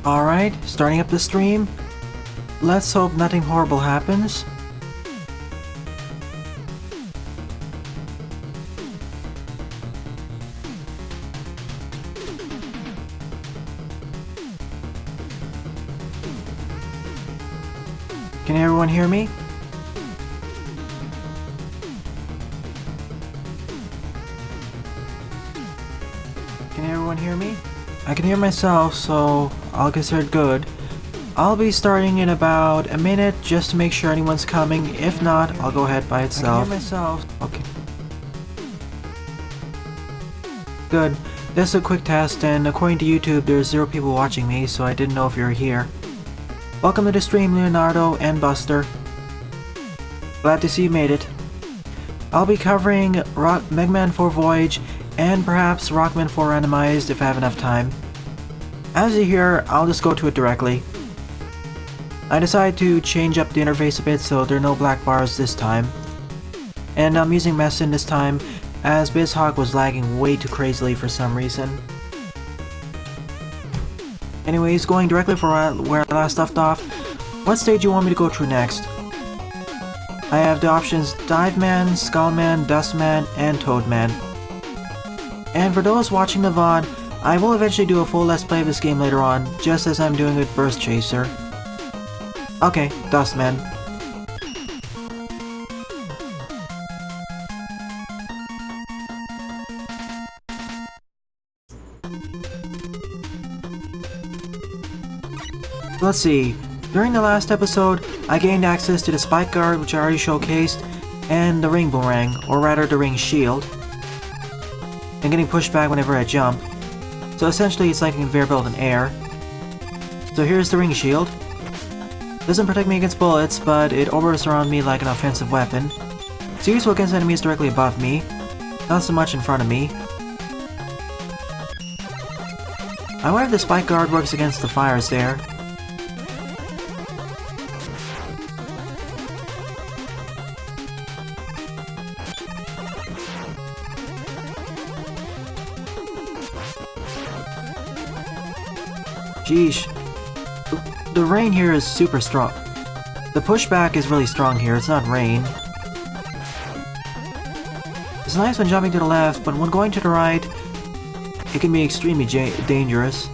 Alright, starting up the stream. Let's hope nothing horrible happens. Can everyone hear me? Can everyone hear me? I can hear myself, so I'll consider it good. I'll be starting in about a minute just to make sure anyone's coming. If not, I'll go ahead by itself. I can hear myself. Okay. Good. This is a quick test, and according to YouTube, there's 0 people watching me, so I didn't know if you were here. Welcome to the stream, Leonardo and Buster. Glad to see you made it. I'll be covering Mega Man 4 Voyage and perhaps Rockman 4 Randomized if I have enough time. As you hear, I'll just go to it directly. I decided to change up the interface a bit so there are no black bars this time. And I'm using Messin this time as BizHawk was lagging way too crazily for some reason. Anyways, going directly for where I last left off, what stage do you want me to go through next? I have the options Dive Man, Skull Man, Dust Man, and Toad Man. And for those watching the VOD, I will eventually do a full Let's Play of this game later on, just as I'm doing with Burst Chaser. Okay, Dust Man. Let's see, during the last episode, I gained access to the Spike Guard, which I already showcased, and the Ring Boomerang, or rather the Ring Shield, and getting pushed back whenever I jump. So essentially it's like a conveyor belt in air. So here's the Ring Shield. Doesn't protect me against bullets, but it orbits around me like an offensive weapon. It's useful against enemies directly above me, not so much in front of me. I wonder if the Spike Guard works against the fires there. Sheesh. The rain here is super strong. The pushback is really strong here, it's not rain. It's nice when jumping to the left, but when going to the right, it can be extremely dangerous.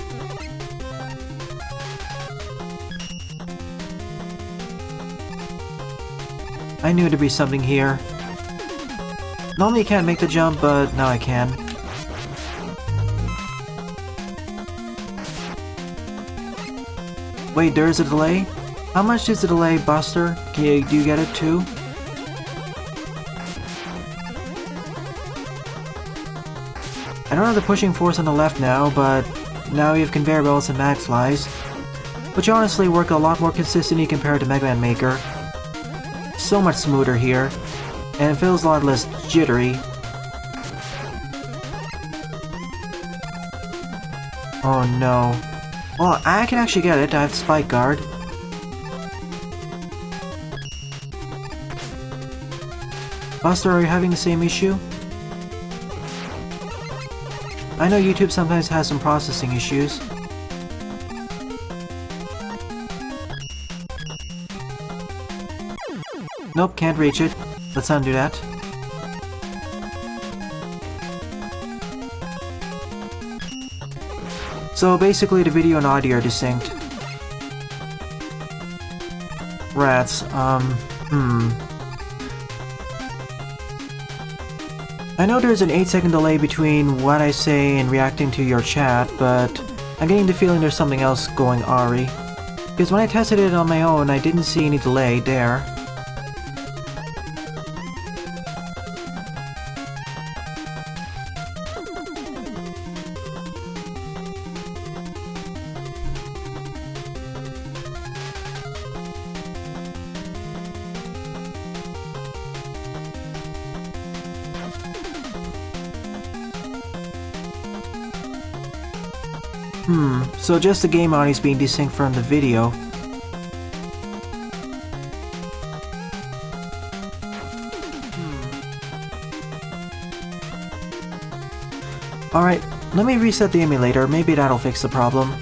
I knew there'd be something here. Normally you can't make the jump, but now I can. Wait, there's a delay? How much is the delay, Buster? Do you get it too? I don't have the pushing force on the left now, but now we have conveyor belts and mag flies, which honestly work a lot more consistently compared to Mega Man Maker. So much smoother here, and it feels a lot less jittery. Oh no. Well, I can actually get it, I have Spike Guard. Buster, are you having the same issue? I know YouTube sometimes has some processing issues. Nope, can't reach it. Let's undo that. So basically the video and audio are desynced. Rats, I know there's an 8-second delay between what I say and reacting to your chat, but I'm getting the feeling there's something else going awry. Because when I tested it on my own, I didn't see any delay there. So just the game audio is being desynced from the video. Alright, let me reset the emulator, maybe that'll fix the problem.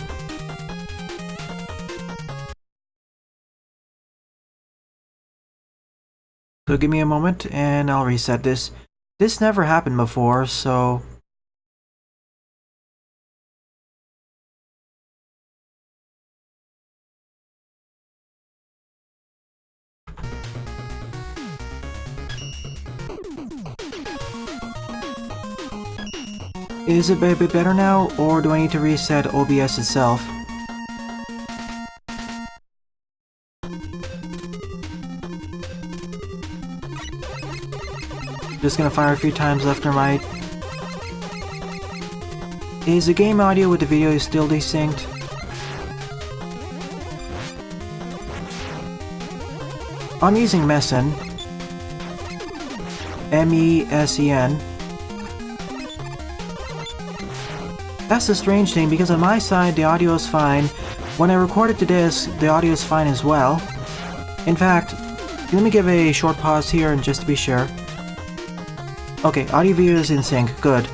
So give me a moment and I'll reset this. This never happened before, so... Is it a bit better now, or do I need to reset OBS itself? Just gonna fire a few times left and right. Is the game audio with the video still desynced? I'm using Mesen. M-E-S-E-N. That's the strange thing, because on my side the audio is fine. When I record it to this, the audio is fine as well. In fact, let me give a short pause here and just to be sure. Okay, audio video is in sync, good.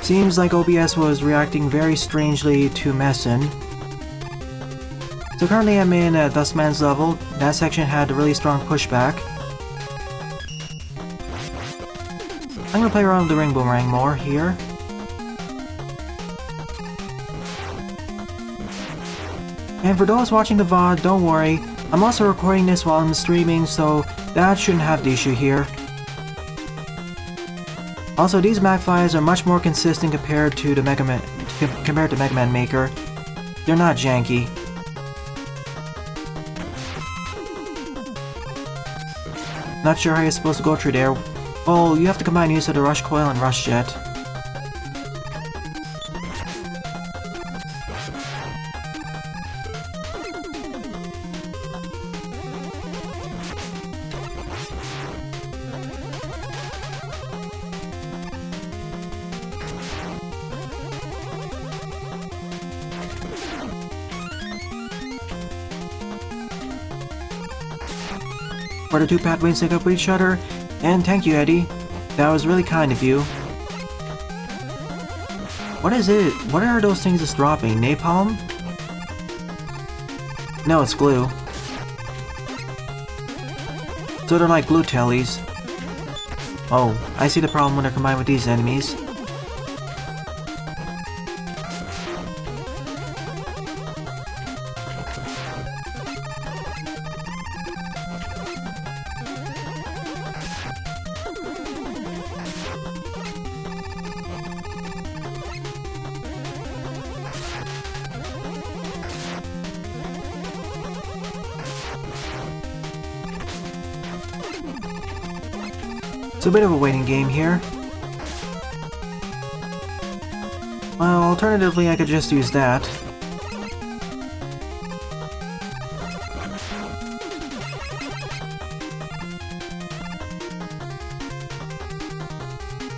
Seems like OBS was reacting very strangely to Mesen. So currently I'm in Dustman's level. That section had a really strong pushback. I'm gonna play around with the ring boomerang more here. And for those watching the VOD, don't worry, I'm also recording this while I'm streaming, so that shouldn't have the issue here. Also, these Mac files are much more consistent compared to the Mega Man Maker. They're not janky. Not sure how you're supposed to go through there. Well, you have to combine use of the Rush Coil and Rush Jet. For the two pathways sync up with each other, and thank you, Eddie. That was really kind of you. What is it? What are those things that's dropping? Napalm? No, it's glue. So they're like glue tellies. Oh, I see the problem when they're combined with these enemies. It's a bit of a waiting game here. Well, alternatively I could just use that.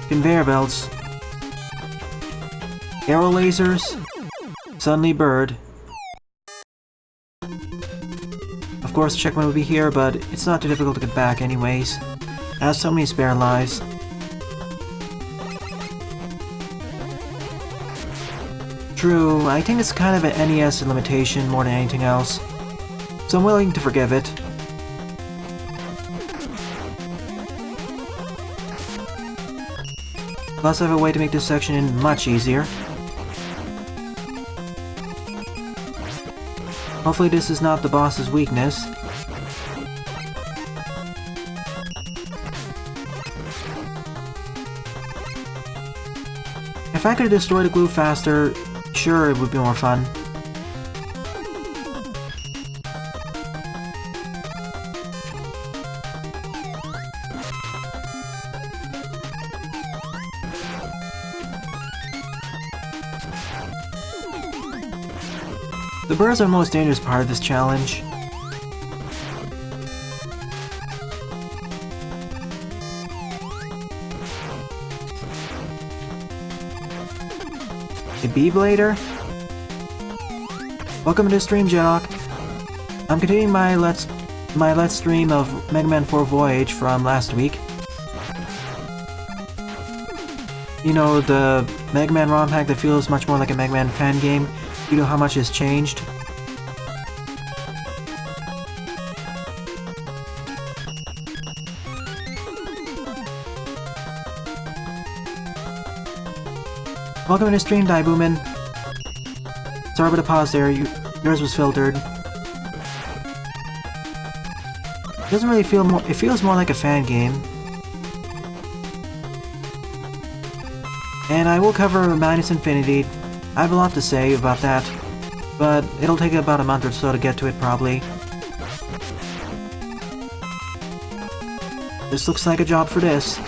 Conveyor belts. Arrow lasers. Suddenly bird. Of course, checkpoint would be here, but it's not too difficult to get back anyways. It has so many spare lives. True, I think it's kind of an NES limitation more than anything else, so I'm willing to forgive it. Plus I have a way to make this section much easier. Hopefully this is not the boss's weakness. If I could destroy the glue faster, sure, it would be more fun. The birds are the most dangerous part of this challenge. A Beeblader? Welcome to the stream, Jedok. I'm continuing my let's stream of Mega Man 4 Voyage from last week. You know, the Mega Man ROM hack that feels much more like a Mega Man fan game due to how much has changed. Welcome to the stream, Daibuman. Sorry about the pause there, yours was filtered. It doesn't really feel more, it feels more like a fan game. And I will cover Minus Infinity. I have a lot to say about that, but it'll take about a month or so to get to it probably. This looks like a job for this.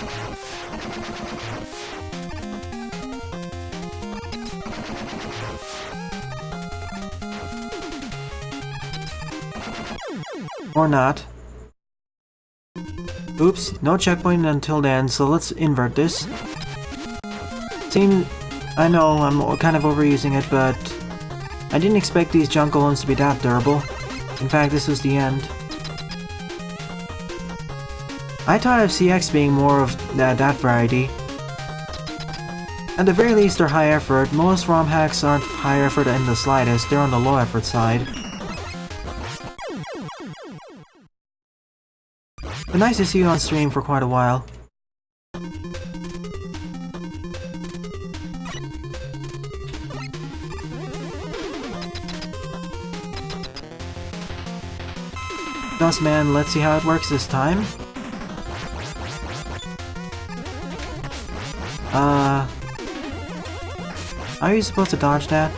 Or not. Oops, no checkpoint until then, so let's invert this. I know I'm kind of overusing it, but I didn't expect these junk golems to be that durable. In fact, this was the end. I thought of CX being more of that variety. At the very least, they're high effort. Most ROM hacks aren't high effort in the slightest, they're on the low effort side. But nice to see you on stream for quite a while. Dustman, let's see how it works this time. Are you supposed to dodge that?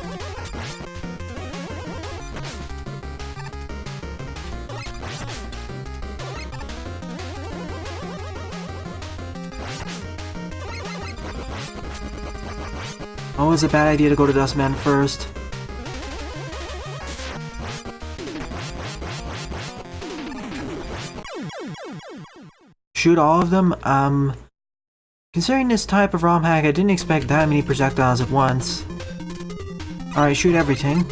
Oh, it's a bad idea to go to Dustman first. Shoot all of them? Considering this type of ROM hack, I didn't expect that many projectiles at once. Alright, shoot everything.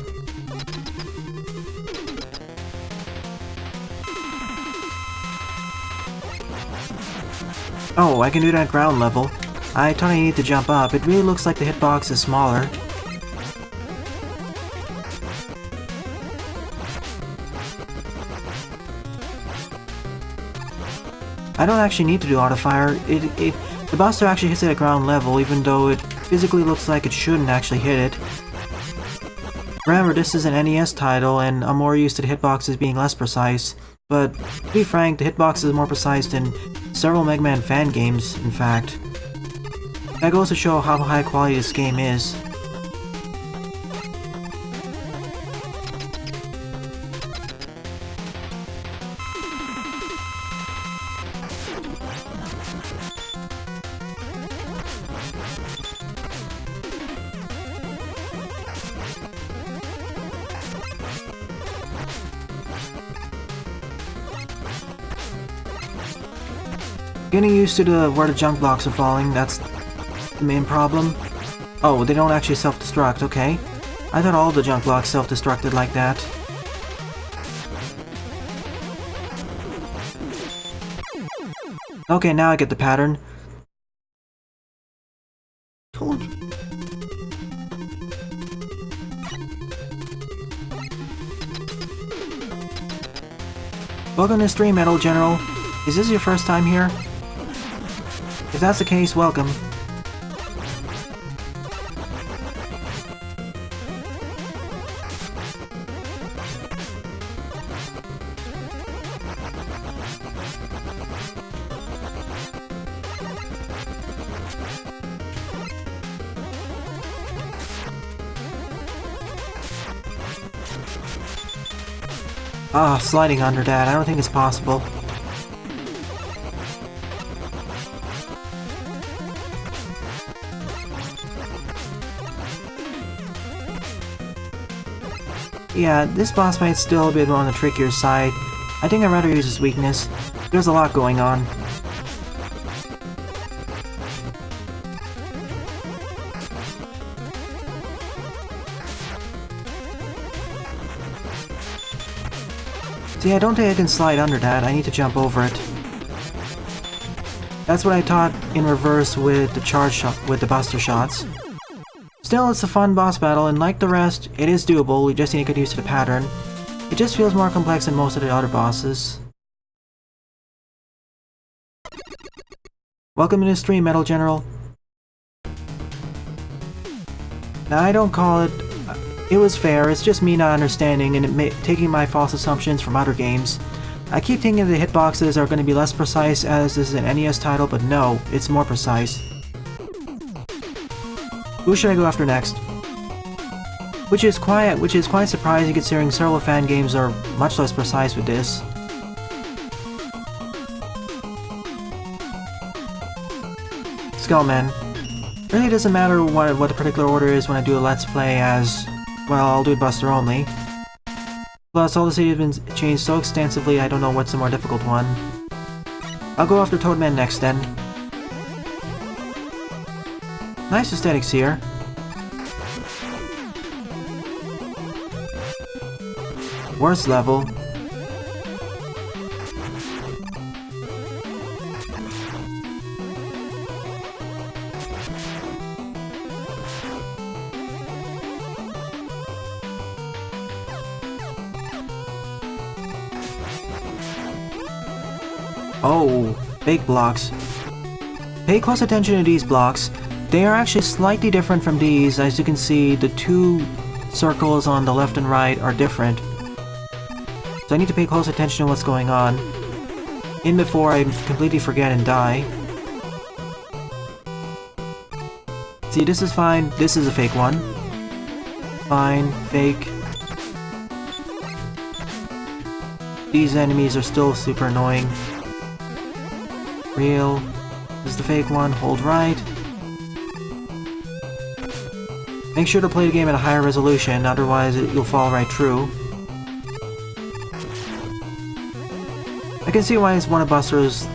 Oh, I can do that at ground level. I thought I needed to jump up. It really looks like the hitbox is smaller. I don't actually need to do auto-fire. The buster actually hits it at ground level, even though it physically looks like it shouldn't actually hit it. Remember, this is an NES title, and I'm more used to the hitboxes being less precise. But, to be frank, the hitbox is more precise than several Mega Man fan games, in fact. That goes to show how high quality this game is. Getting used to where the junk blocks are falling, that's the main problem. Oh, they don't actually self-destruct, okay. I thought all the junk blocks self-destructed like that. Okay, now I get the pattern. Told you. Welcome to stream, Metal General. Is this your first time here? If that's the case, welcome. Ah, sliding under that, I don't think it's possible. Yeah, this boss fight's still a bit on the trickier side. I think I'd rather use his weakness. There's a lot going on. See, I don't think I can slide under that. I need to jump over it. That's what I taught in reverse with the charge shot, with the buster shots. Still, it's a fun boss battle, and like the rest, it is doable. We just need to get used to the pattern. It just feels more complex than most of the other bosses. Welcome to the stream, Metal General. Now, I don't call it... It was fair, it's just me not understanding and taking my false assumptions from other games. I keep thinking the hitboxes are going to be less precise as this is an NES title, but no, it's more precise. Who should I go after next? Which is quite surprising considering several fan games are much less precise with this. Skullman. It really doesn't matter what the particular order is when I do a Let's Play as... Well, I'll do it Buster only. Plus, all the cities have been changed so extensively I don't know what's the more difficult one. I'll go after Toadman next then. Nice aesthetics here. Worst level. Oh, fake blocks. Pay close attention to these blocks. They are actually slightly different from these. As you can see, the two circles on the left and right are different. So I need to pay close attention to what's going on. In before I completely forget and die. See, this is fine. This is a fake one. Fine, fake. These enemies are still super annoying. Real. This is the fake one. Hold right. Make sure to play the game at a higher resolution, otherwise you'll fall right through. I can see why it's one of Buster's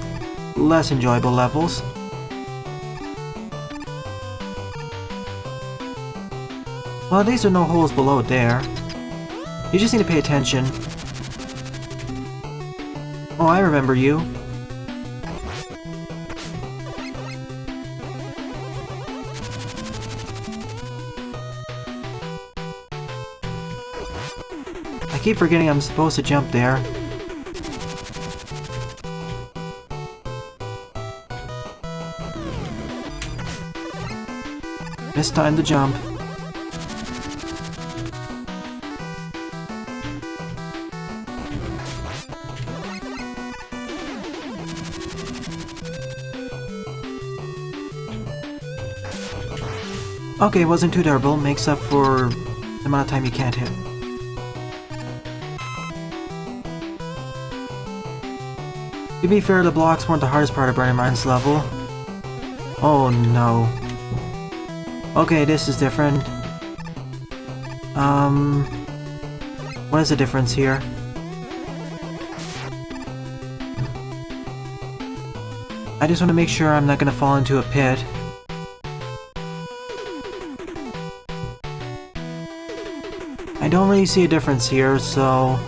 less enjoyable levels. Well, at least there are no holes below it there. You just need to pay attention. Oh, I remember you. I keep forgetting I'm supposed to jump there. Missed time to jump. Okay, it wasn't too terrible. Makes up for the amount of time you can't hit. To be fair, the blocks weren't the hardest part of Randomized's level. Oh no. Okay, this is different. What is the difference here? I just want to make sure I'm not gonna fall into a pit. I don't really see a difference here, so...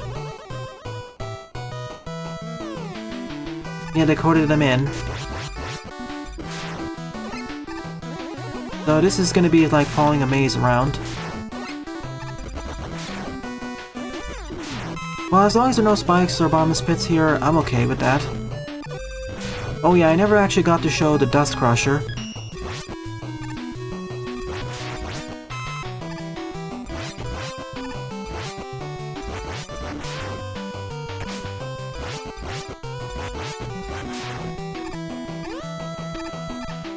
Yeah, they coded them in. So this is gonna be like following a maze around. Well, as long as there are no spikes or bottomless pits here, I'm okay with that. Oh yeah, I never actually got to show the Dust Crusher.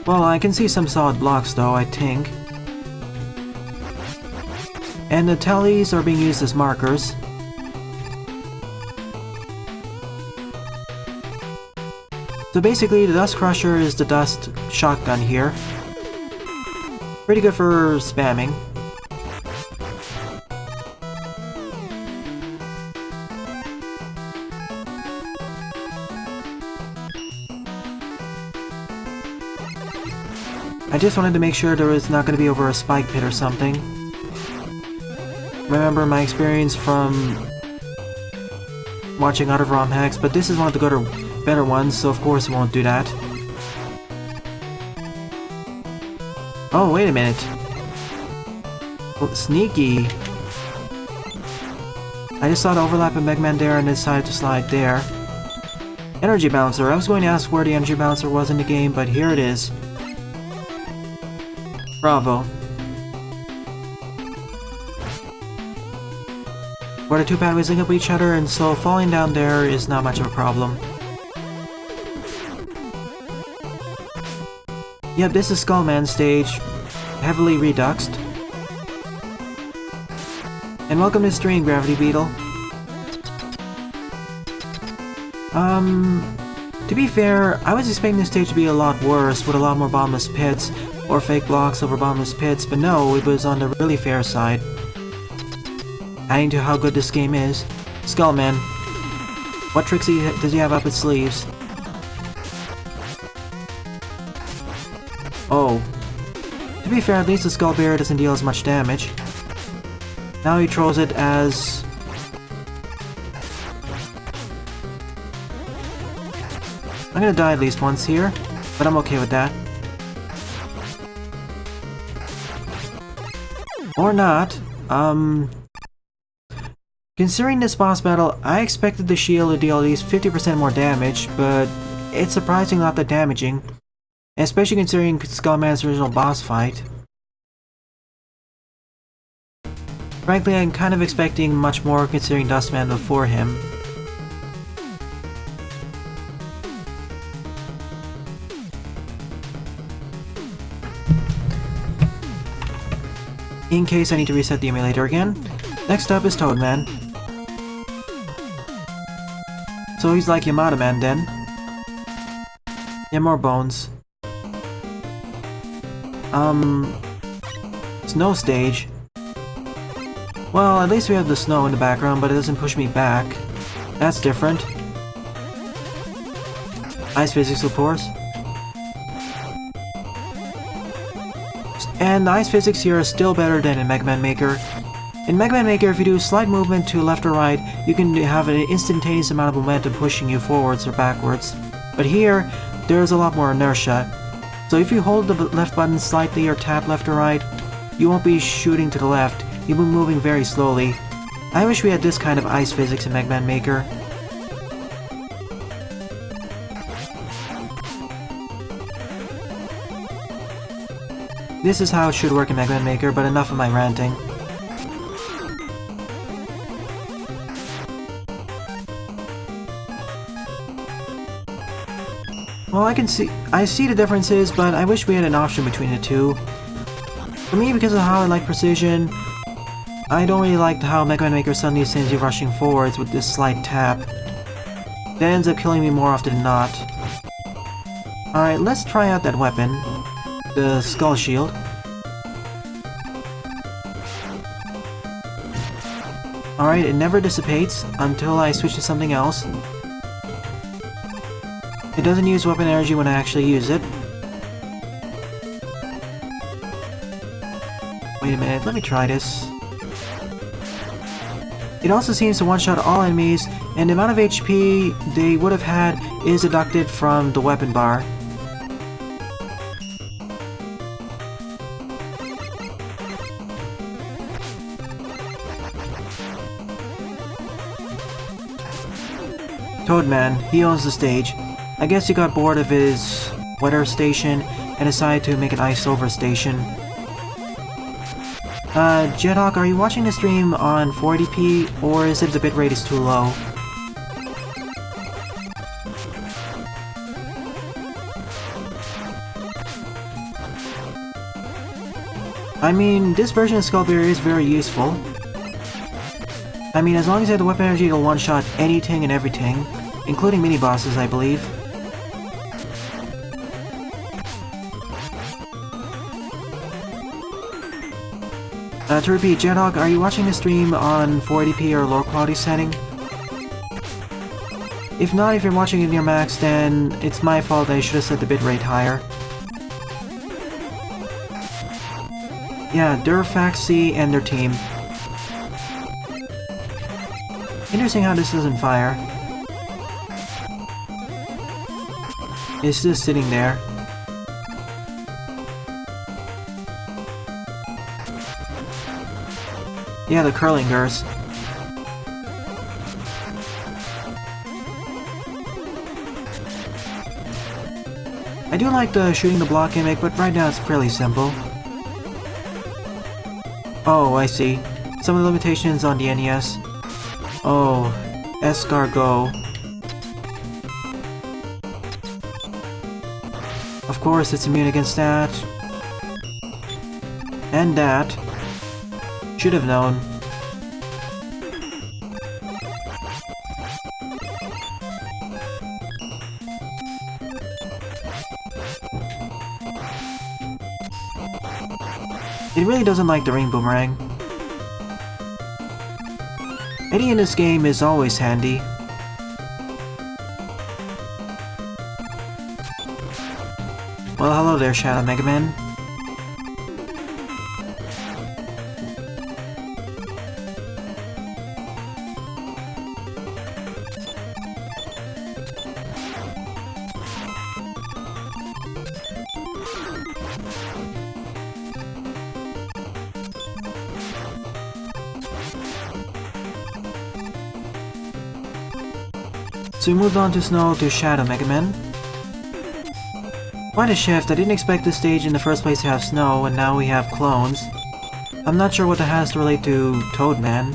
Well, I can see some solid blocks though, I think. And the tellies are being used as markers. So basically, the Dust Crusher is the dust shotgun here. Pretty good for spamming. I just wanted to make sure there was not going to be over a spike pit or something. Remember my experience from watching other ROM hacks, but this is one of the better ones, so of course I won't do that. Oh, wait a minute. Oh, sneaky. I just saw the overlap in Mega Man there and decided to slide there. Energy bouncer. I was going to ask where the energy bouncer was in the game, but here it is. Bravo. Where the two pathways link up with each other, and so falling down there is not much of a problem. Yep, this is Skullman stage, heavily reduxed. And welcome to the stream, Gravity Beetle. To be fair, I was expecting this stage to be a lot worse, with a lot more bottomless pits, or fake blocks over bottomless pits, but no, it was on the really fair side. Adding to how good this game is. Skullman. What tricks does he have up his sleeves? Oh. To be fair, at least the Skull Bear doesn't deal as much damage. Now he throws it as... I'm gonna die at least once here, but I'm okay with that. Or not. Considering this boss battle, I expected the shield to deal at least 50% more damage, but it's surprisingly not that damaging. Especially considering Skullman's original boss fight. Frankly, I'm kind of expecting much more considering Dustman before him. In case I need to reset the emulator again. Next up is Toadman. So he's like Yamada Man then. Yeah, more bones. Snow stage. Well, at least we have the snow in the background, but it doesn't push me back. That's different. Ice physics, of course. And the ice physics here is still better than in Mega Man Maker. In Mega Man Maker, if you do a slight movement to left or right, you can have an instantaneous amount of momentum pushing you forwards or backwards. But here, there's a lot more inertia. So if you hold the left button slightly or tap left or right, you won't be shooting to the left, you'll be moving very slowly. I wish we had this kind of ice physics in Mega Man Maker. This is how it should work in Mega Man Maker, but enough of my ranting. Well, I see the differences, but I wish we had an option between the two. For me, because of how I like precision, I don't really like how Mega Man Maker suddenly sends you rushing forwards with this slight tap. That ends up killing me more often than not. Alright, let's try out that weapon. The Skull Shield. Alright, it never dissipates until I switch to something else. It doesn't use weapon energy when I actually use it. Wait a minute, let me try this. It also seems to one-shot all enemies, and the amount of HP they would have had is deducted from the weapon bar. Toadman, he owns the stage. I guess he got bored of his weather station and decided to make an ice over station. Jedhawk, are you watching the stream on 480p, or is it the bitrate is too low? I mean, this version of Skull Bear is very useful. I mean, as long as you have the weapon energy, it'll one-shot anything and everything, including mini-bosses, I believe. To repeat, Jedhawk, are you watching the stream on 480p or lower quality setting? If not, if you're watching it near max, then it's my fault. I should have set the bitrate higher. Yeah, DurfarC and their team. Interesting how this doesn't fire. It's just sitting there. Yeah, the curling girls. I do like the shooting the block gimmick, but right now it's fairly simple. Oh, I see. Some of the limitations on the NES. Oh, escargot. Of course, it's immune against that. And that. Should have known. It really doesn't like the ring boomerang. Eddie in this game is always handy. Well, hello there, Shadow Mega Man. So we moved on to Snow to Shadow Mega Man. Quite a shift. I didn't expect this stage in the first place to have snow, and now we have clones. I'm not sure what that has to relate to Toadman.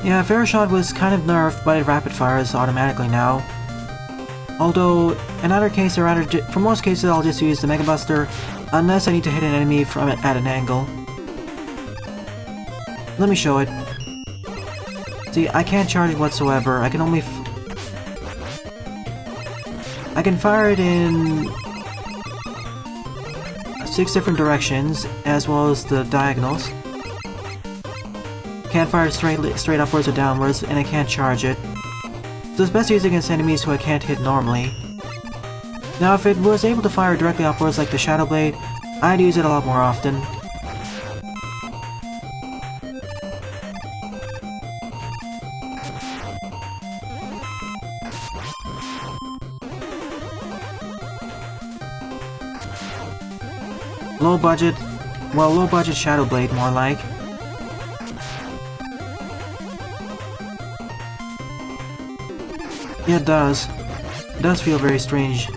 Yeah, Fair Shot was kind of nerfed, but it rapid fires automatically now. Although, in either case, for most cases I'll just use the Mega Buster, unless I need to hit an enemy from it at an angle. Let me show it. See, I can't charge it whatsoever. I can only I can fire it in 6 different directions, as well as the diagonals. Can't fire it straight upwards or downwards, and I can't charge it. So it's best used against enemies who I can't hit normally. Now, if it was able to fire directly upwards like the Shadow Blade, I'd use it a lot more often. Low budget, well, low budget Shadow Blade more like. Yeah, it does. It does feel very strange.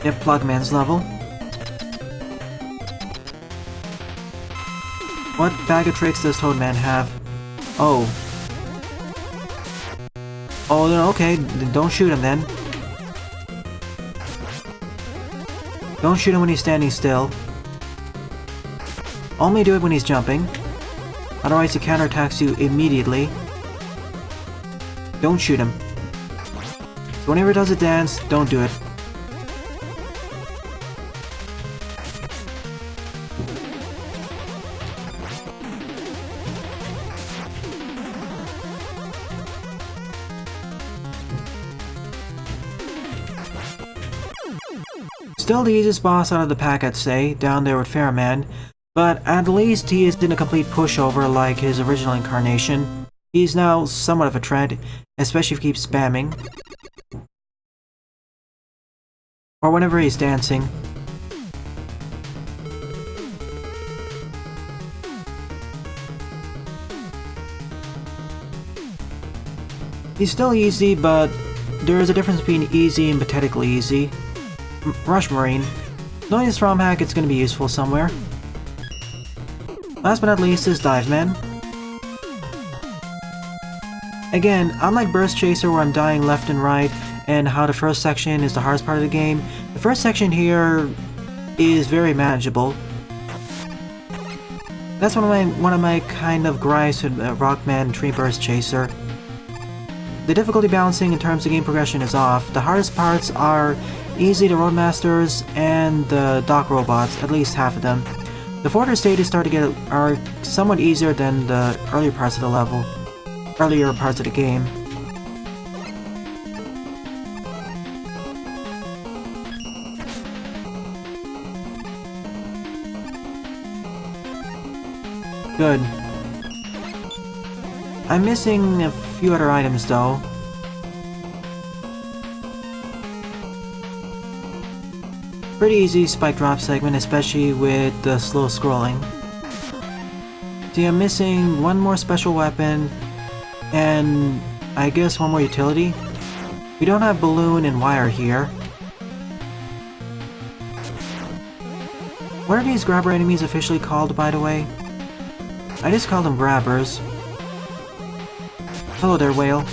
Yep, Plugman's level. What bag of tricks does Toadman have? Oh. Oh, no, okay, don't shoot him then. Don't shoot him when he's standing still. Only do it when he's jumping. Otherwise he counterattacks you immediately. Don't shoot him. So whenever it does a dance, don't do it. Still the easiest boss out of the pack, I'd say, down there with Fairman, but at least he isn't a complete pushover like his original incarnation. He's now somewhat of a threat, especially if he keeps spamming. Or whenever he's dancing. He's still easy, but there is a difference between easy and pathetically easy. Rush Marine. Knowing this ROM hack, it's going to be useful somewhere. Last but not least is Dive Man. Again, unlike Burst Chaser where I'm dying left and right, and how the first section is the hardest part of the game, the first section here is very manageable. That's one of my kind of gripes with Rockman Tree Burst Chaser. The difficulty balancing in terms of game progression is off. The hardest parts are easy to Roadmasters and the Dock Robots, at least half of them. The further stages are somewhat easier than the earlier parts of the game. Good. I'm missing a few other items though. Pretty easy spike drop segment, especially with the slow scrolling. See, I'm missing one more special weapon, and I guess one more utility. We don't have balloon and wire here. What are these grabber enemies officially called, by the way? I just call them grabbers. Hello there, whale.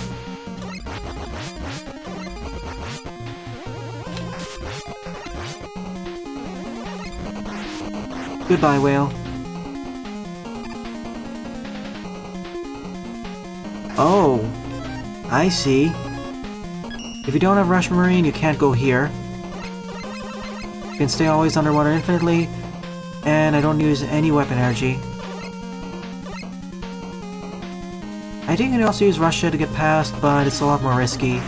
Goodbye, whale. Oh, I see. If you don't have Rush Marine, you can't go here. You can stay always underwater infinitely, and I don't use any weapon energy. I think you can also use Russia to get past, but it's a lot more risky.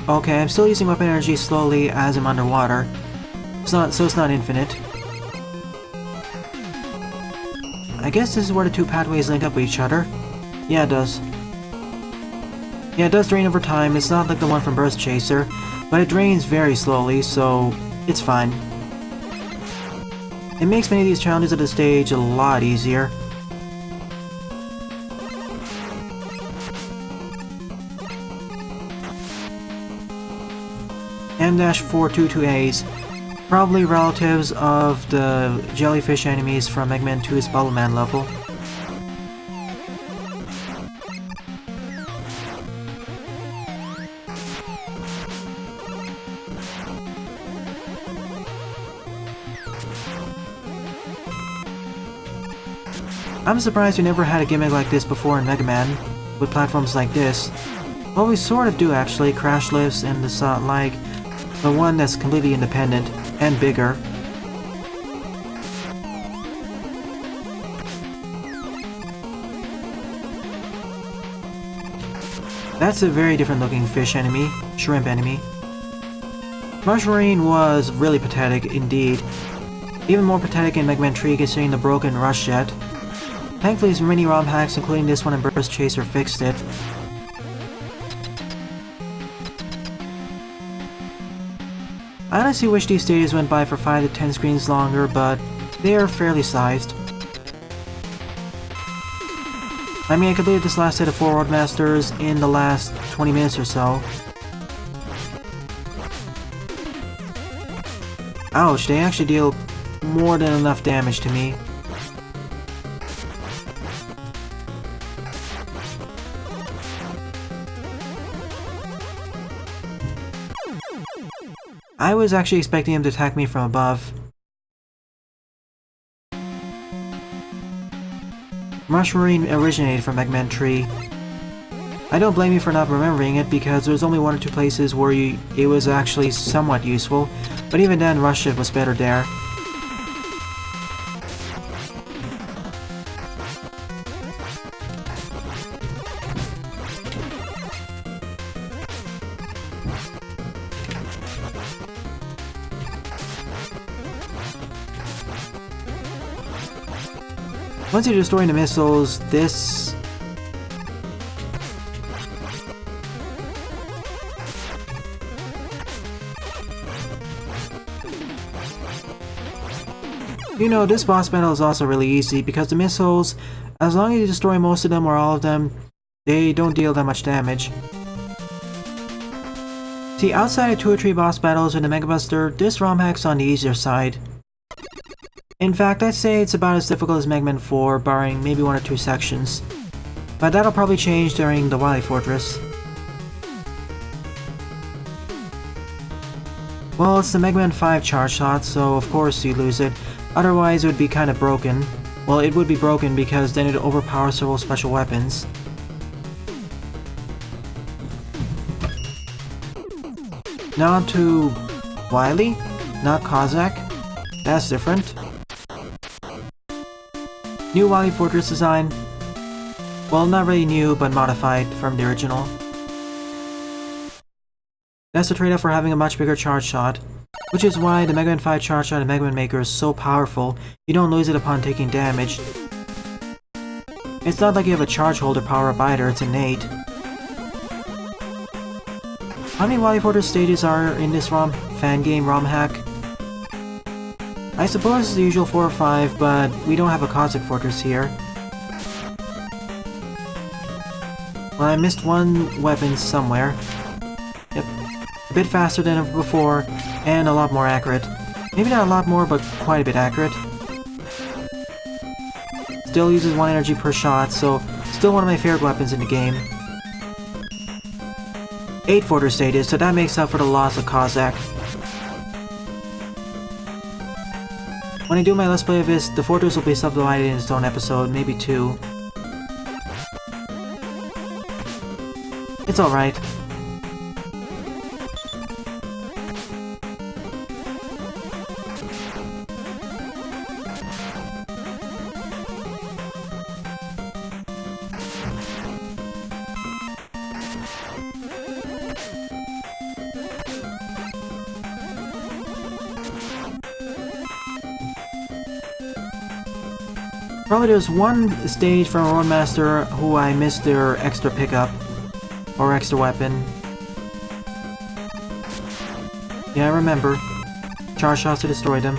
Okay, I'm still using weapon energy slowly as I'm underwater. So it's not infinite. I guess this is where the two pathways link up with each other. Yeah, it does. Yeah, it does drain over time. It's not like the one from Burst Chaser, but it drains very slowly, so it's fine. It makes many of these challenges at this stage a lot easier. M-422As, probably relatives of the jellyfish enemies from Mega Man 2's Bubble Man level. I'm surprised we never had a gimmick like this before in Mega Man, with platforms like this. Well, we sort of do actually, crash lifts and the like, but one that's completely independent and bigger. That's a very different looking fish enemy, shrimp enemy. Rush Marine was really pathetic indeed. Even more pathetic in Mega Man 3 considering the broken Rush Jet. Thankfully some many ROM hacks including this one and Burst Chaser fixed it. I honestly wish these stages went by for 5 to 10 screens longer, but they are fairly sized. I mean, I completed this last set of 4 Roadmasters in the last 20 minutes or so. Ouch, they actually deal more than enough damage to me. I was actually expecting him to attack me from above. Rush Marine originated from Mega Man 3. I don't blame you for not remembering it because there was only 1 or 2 places where it was actually somewhat useful, but even then Rush Jet was better there. Once you're destroying the missiles, this... You know, this boss battle is also really easy because the missiles, as long as you destroy most of them or all of them, they don't deal that much damage. See, outside of 2 or 3 boss battles in the Mega Buster, this ROM hack's on the easier side. In fact, I'd say it's about as difficult as Mega Man 4, barring maybe 1 or 2 sections. But that'll probably change during the Wily Fortress. Well, it's the Mega Man 5 charge shot, so of course you lose it. Otherwise it would be kind of broken. Well, it would be broken because then it'd overpower several special weapons. Now on to Wily, not Cossack. That's different. New Wily Fortress design. Well, not really new, but modified from the original. That's the trade-off for having a much bigger charge shot, which is why the Mega Man 5 charge shot in Mega Man Maker is so powerful, you don't lose it upon taking damage. It's not like you have a charge holder power-up either, it's innate. How many Wily Fortress stages are in this ROM? Fan game ROM hack? I suppose it's the usual 4 or 5, but we don't have a Cossack Fortress here. Well, I missed one weapon somewhere. Yep. A bit faster than before, and a lot more accurate. Maybe not a lot more, but quite a bit accurate. Still uses 1 energy per shot, so still one of my favorite weapons in the game. 8 Fortress stages, so that makes up for the loss of Cossack. When I do my Let's Play of this, the fortress will be subdivided in its own episode, maybe 2. It's alright. Probably there's one stage from a Roadmaster who I missed their extra pickup. Or extra weapon. Yeah, I remember. Charge shots to destroy them.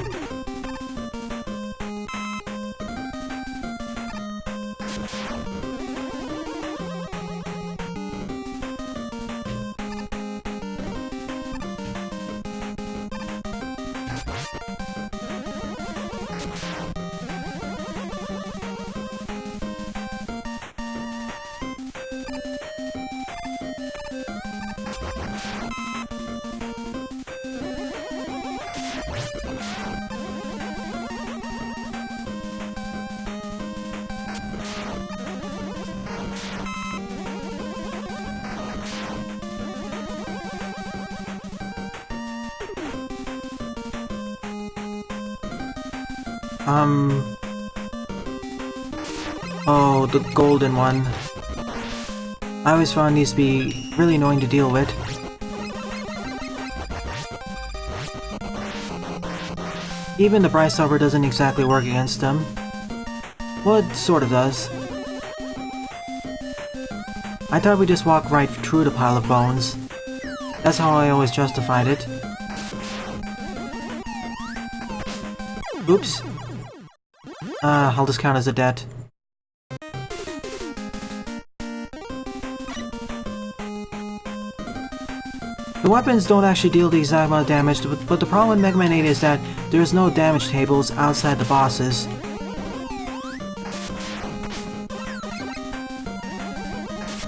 Oh, the golden one. I always found these to be really annoying to deal with. Even the Bright Silver doesn't exactly work against them. Well, it sort of does. I thought we just walk right through the pile of bones. That's how I always justified it. Oops. I'll just count as a debt. The weapons don't actually deal the exact amount of damage, but the problem with Mega Man 8 is that there's no damage tables outside the bosses.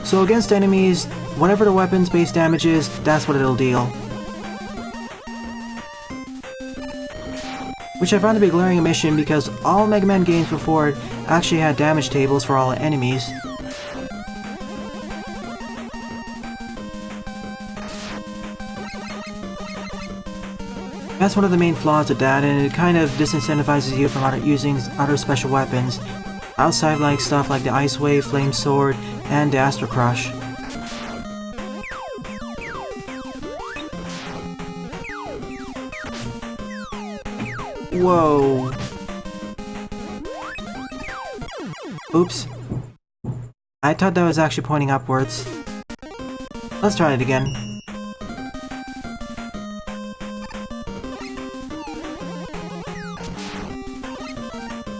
So against enemies, whatever the weapon's base damage is, that's what it'll deal. Which I found to be a glaring omission because all Mega Man games before it actually had damage tables for all enemies. That's one of the main flaws of that, and it kind of disincentivizes you from using other special weapons, outside like stuff like the Ice Wave, Flame Sword, and the Astro Crush. Whoa. Oops. I thought that was actually pointing upwards. Let's try it again.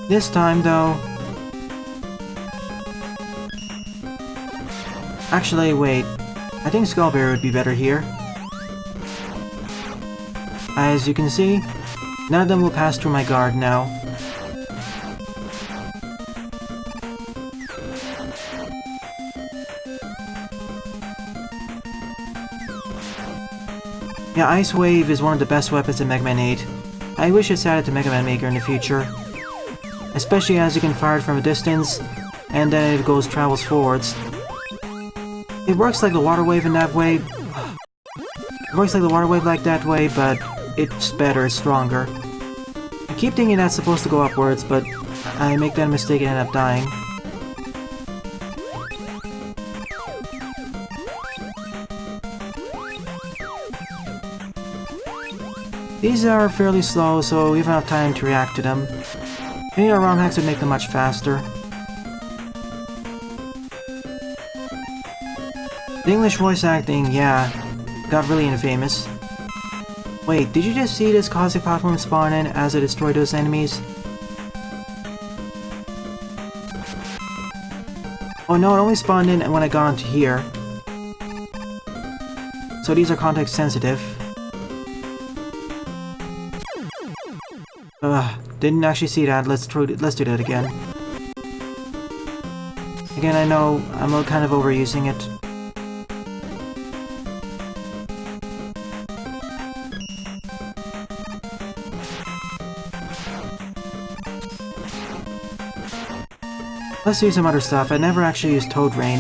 This time, though... Actually, wait. I think Skullberry would be better here. As you can see, none of them will pass through my guard now. Yeah, Ice Wave is one of the best weapons in Mega Man 8. I wish it's added to Mega Man Maker in the future. Especially as you can fire it from a distance, and then it travels forwards. It works like the water wave in that way. It works like the water wave like that way, but it's better, it's stronger. I keep thinking that's supposed to go upwards, but I make that mistake and end up dying. These are fairly slow, so we have enough time to react to them. Any ROM hacks would make them much faster. The English voice acting, yeah, got really infamous. Wait, did you just see this cosmic platform spawn in as it destroyed those enemies? Oh no, it only spawned in when I got onto here. So these are context sensitive. Didn't actually see that. Let's do that again. Again, I know I'm kind of overusing it. Let's do some other stuff. I never actually used Toad Rain.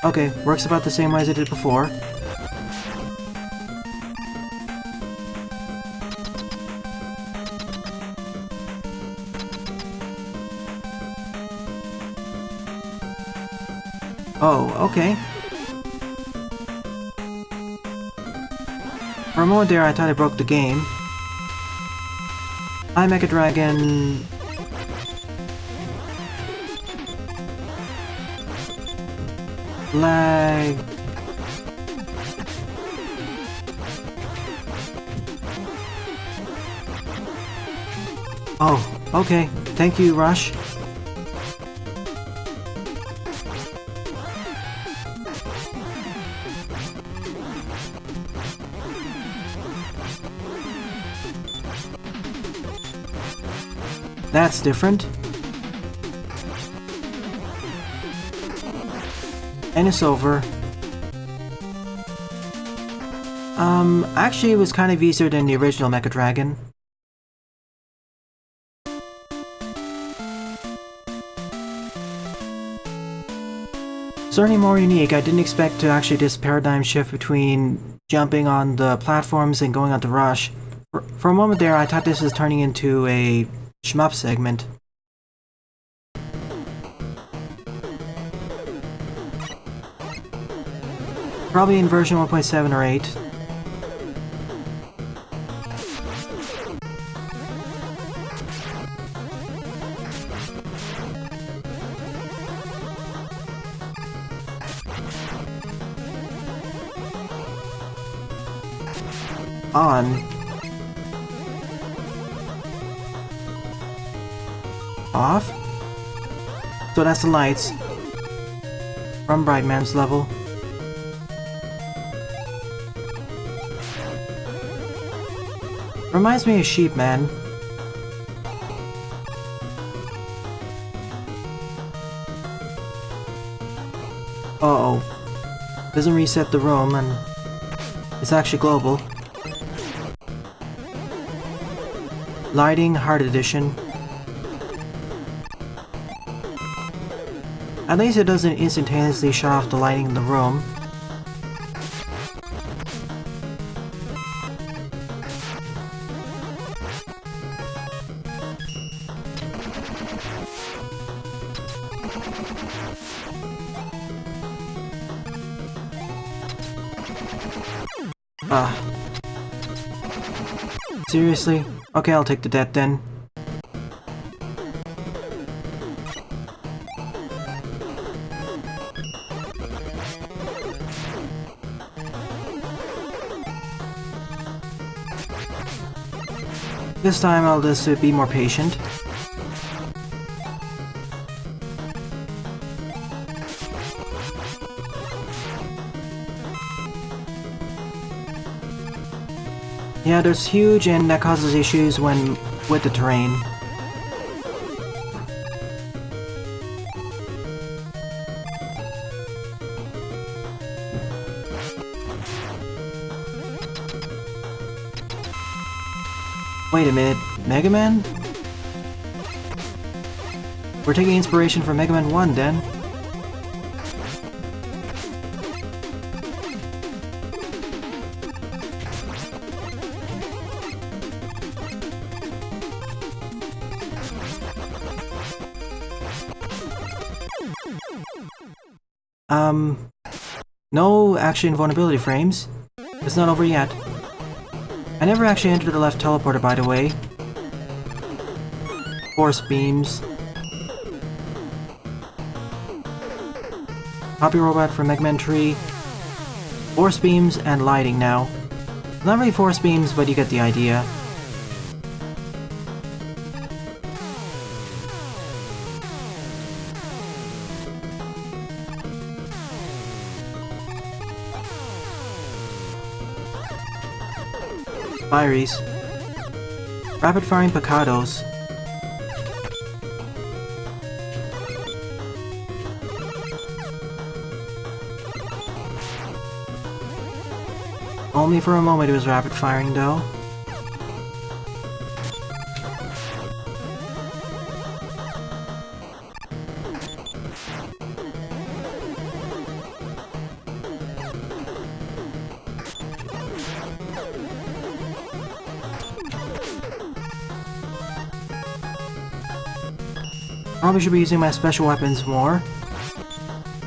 Okay, works about the same way as it did before. Oh, okay. For a moment there, I thought I broke the game. Hi, Mecha Dragon. Lag. Oh, okay. Thank you, Rush. That's different. And it's over. Actually it was kind of easier than the original Mecha Dragon. Certainly more unique. I didn't expect to actually this paradigm shift between jumping on the platforms and going on to Rush. For a moment there, I thought this was turning into a shmup segment. Probably in version 1.7 or 8. On. Off? So that's the lights from Brightman's level. Reminds me of Sheep Man. Uh-oh. Doesn't reset the room and it's actually global. Lighting, Hard Edition. At least it doesn't instantaneously shut off the lighting in the room. Seriously? Okay, I'll take the death then. This time I'll just be more patient. Yeah, there's huge and that causes issues when with the terrain. Wait a minute, Mega Man? We're taking inspiration from Mega Man 1 then. No actually invulnerability frames. It's not over yet. I never actually entered the left teleporter, by the way. Force beams. Copy robot from Mega Man 3. Force beams and lighting now. Not really force beams, but you get the idea. Firies. Rapid firing picados. Only for a moment it was rapid firing though. Probably should be using my special weapons more.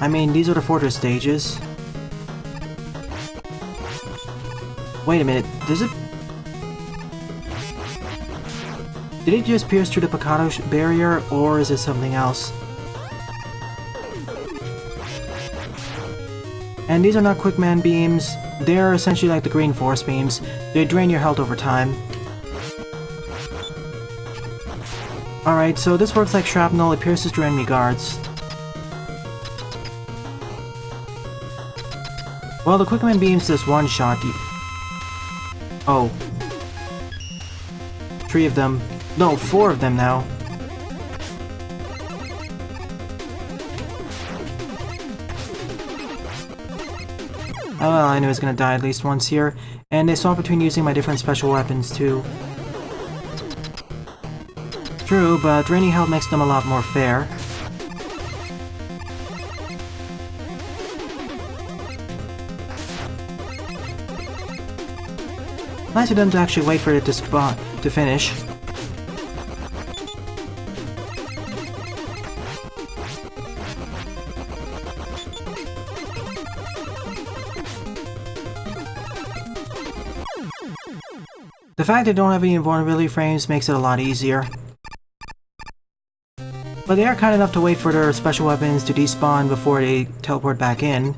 I mean, these are the fortress stages. Wait a minute, does it... Did it just pierce through the Picado barrier, or is it something else? And these are not quick man beams, they're essentially like the green force beams. They drain your health over time. Alright, so this works like shrapnel, it pierces through enemy guards. Well, the quick man beams just one shot. Oh. 3 of them. No, 4 of them now. Oh well, I knew I was gonna die at least once here. And they swap between using my different special weapons too. True, but draining health makes them a lot more fair. Nice of them to actually wait for it to finish. The fact they don't have any invulnerability frames makes it a lot easier. But they are kind enough to wait for their special weapons to despawn before they teleport back in.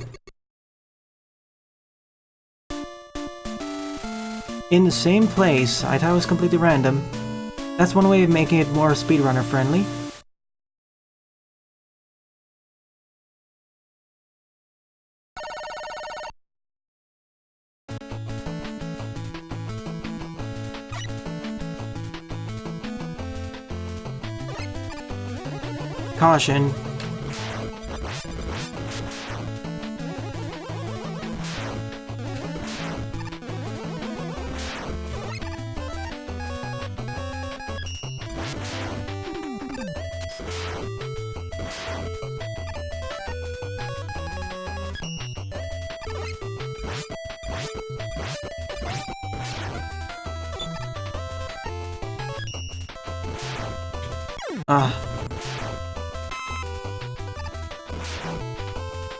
In the same place, I thought it was completely random. That's one way of making it more speedrunner friendly. Caution.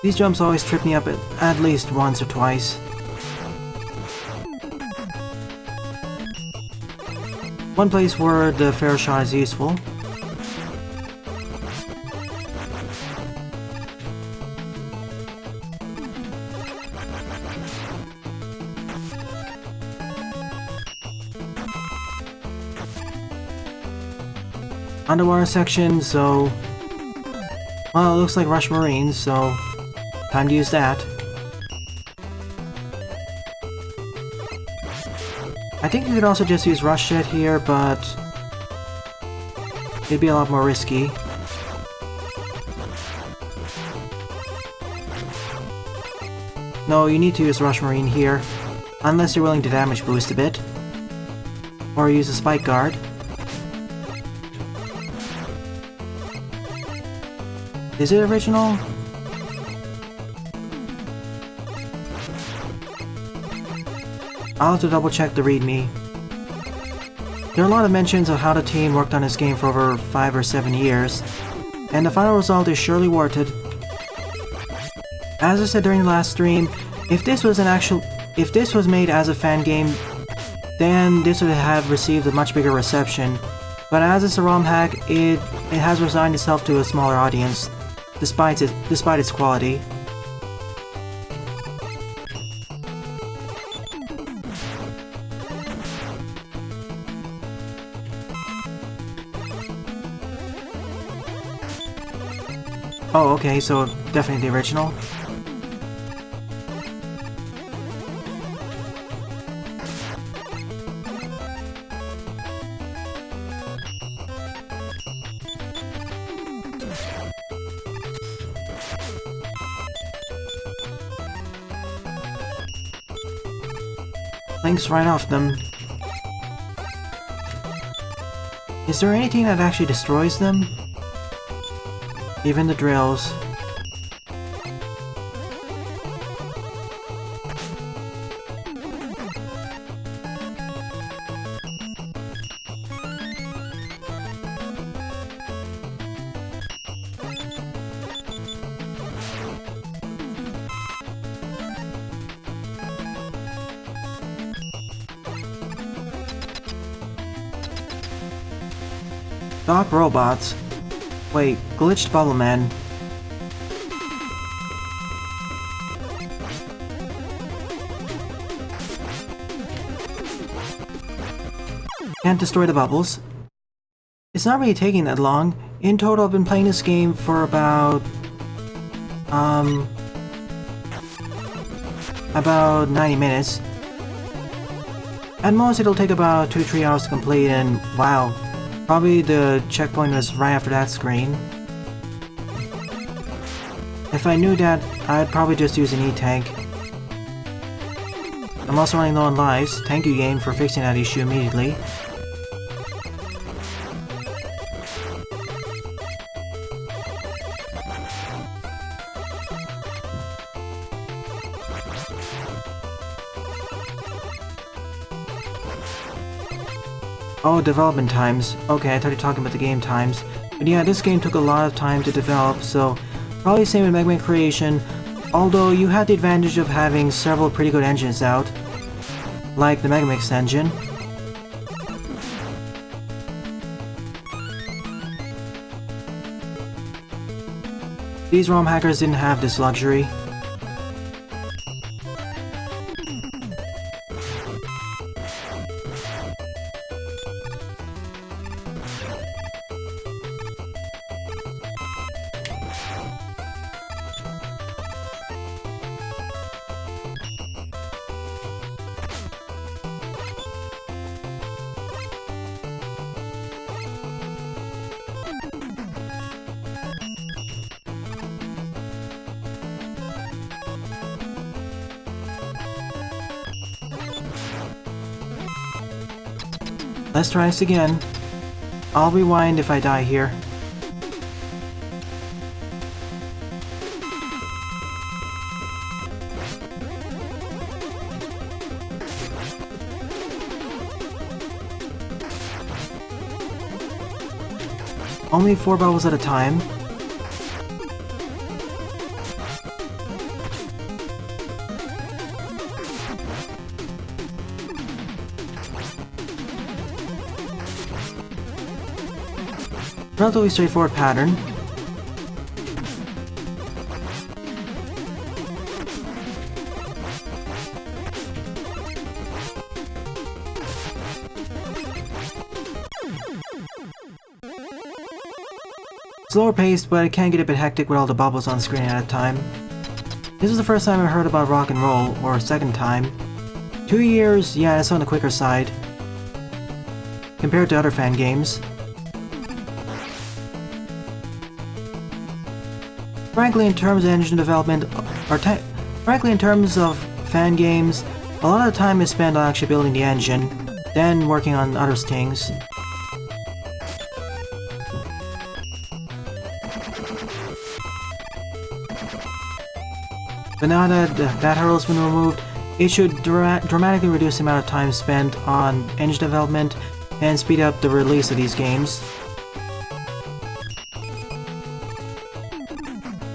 These jumps always trip me up at least once or twice. One place where the fair shot is useful. Underwater section, so... Well, it looks like Rush Marines, so... Time to use that. I think you could also just use Rush Jet here, but... it'd be a lot more risky. No, you need to use Rush Marine here. Unless you're willing to damage boost a bit. Or use a Spike Guard. Is it original? I'll have to double check the readme. There are a lot of mentions of how the team worked on this game for over 5 or 7 years, and the final result is surely worth it. As I said during the last stream, if this was made as a fan game, then this would have received a much bigger reception. But as it's a ROM hack, it has resigned itself to a smaller audience, despite its quality. Oh, okay, so definitely the original. Links right off them. Is there anything that actually destroys them? Even the drills. Stop robots. Wait, glitched Bubble Man. Can't destroy the bubbles. It's not really taking that long. In total, I've been playing this game for about 90 minutes. At most, it'll take about 2 to 3 hours to complete, and wow. Probably the checkpoint was right after that screen. If I knew that, I'd probably just use an E-tank. I'm also running low on lives. Thank you, game, for fixing that issue immediately. Oh, development times. Okay, I thought you were talking about the game times. But yeah, this game took a lot of time to develop, so probably same with Mega Man Creation, although you had the advantage of having several pretty good engines out, like the Mega Mix engine. These ROM hackers didn't have this luxury. Let's try this again. I'll rewind if I die here. Only 4 bubbles at a time. Relatively straightforward pattern. Slower paced, but it can get a bit hectic with all the bubbles on screen at a time. This is the first time I heard about rock and roll, or second time. 2 years, yeah, that's on the quicker side, compared to other fan games. Frankly, in terms of engine development, frankly, in terms of fan games, a lot of the time is spent on actually building the engine, then working on other things. But now that that hurdle's been removed, it should dramatically reduce the amount of time spent on engine development and speed up the release of these games.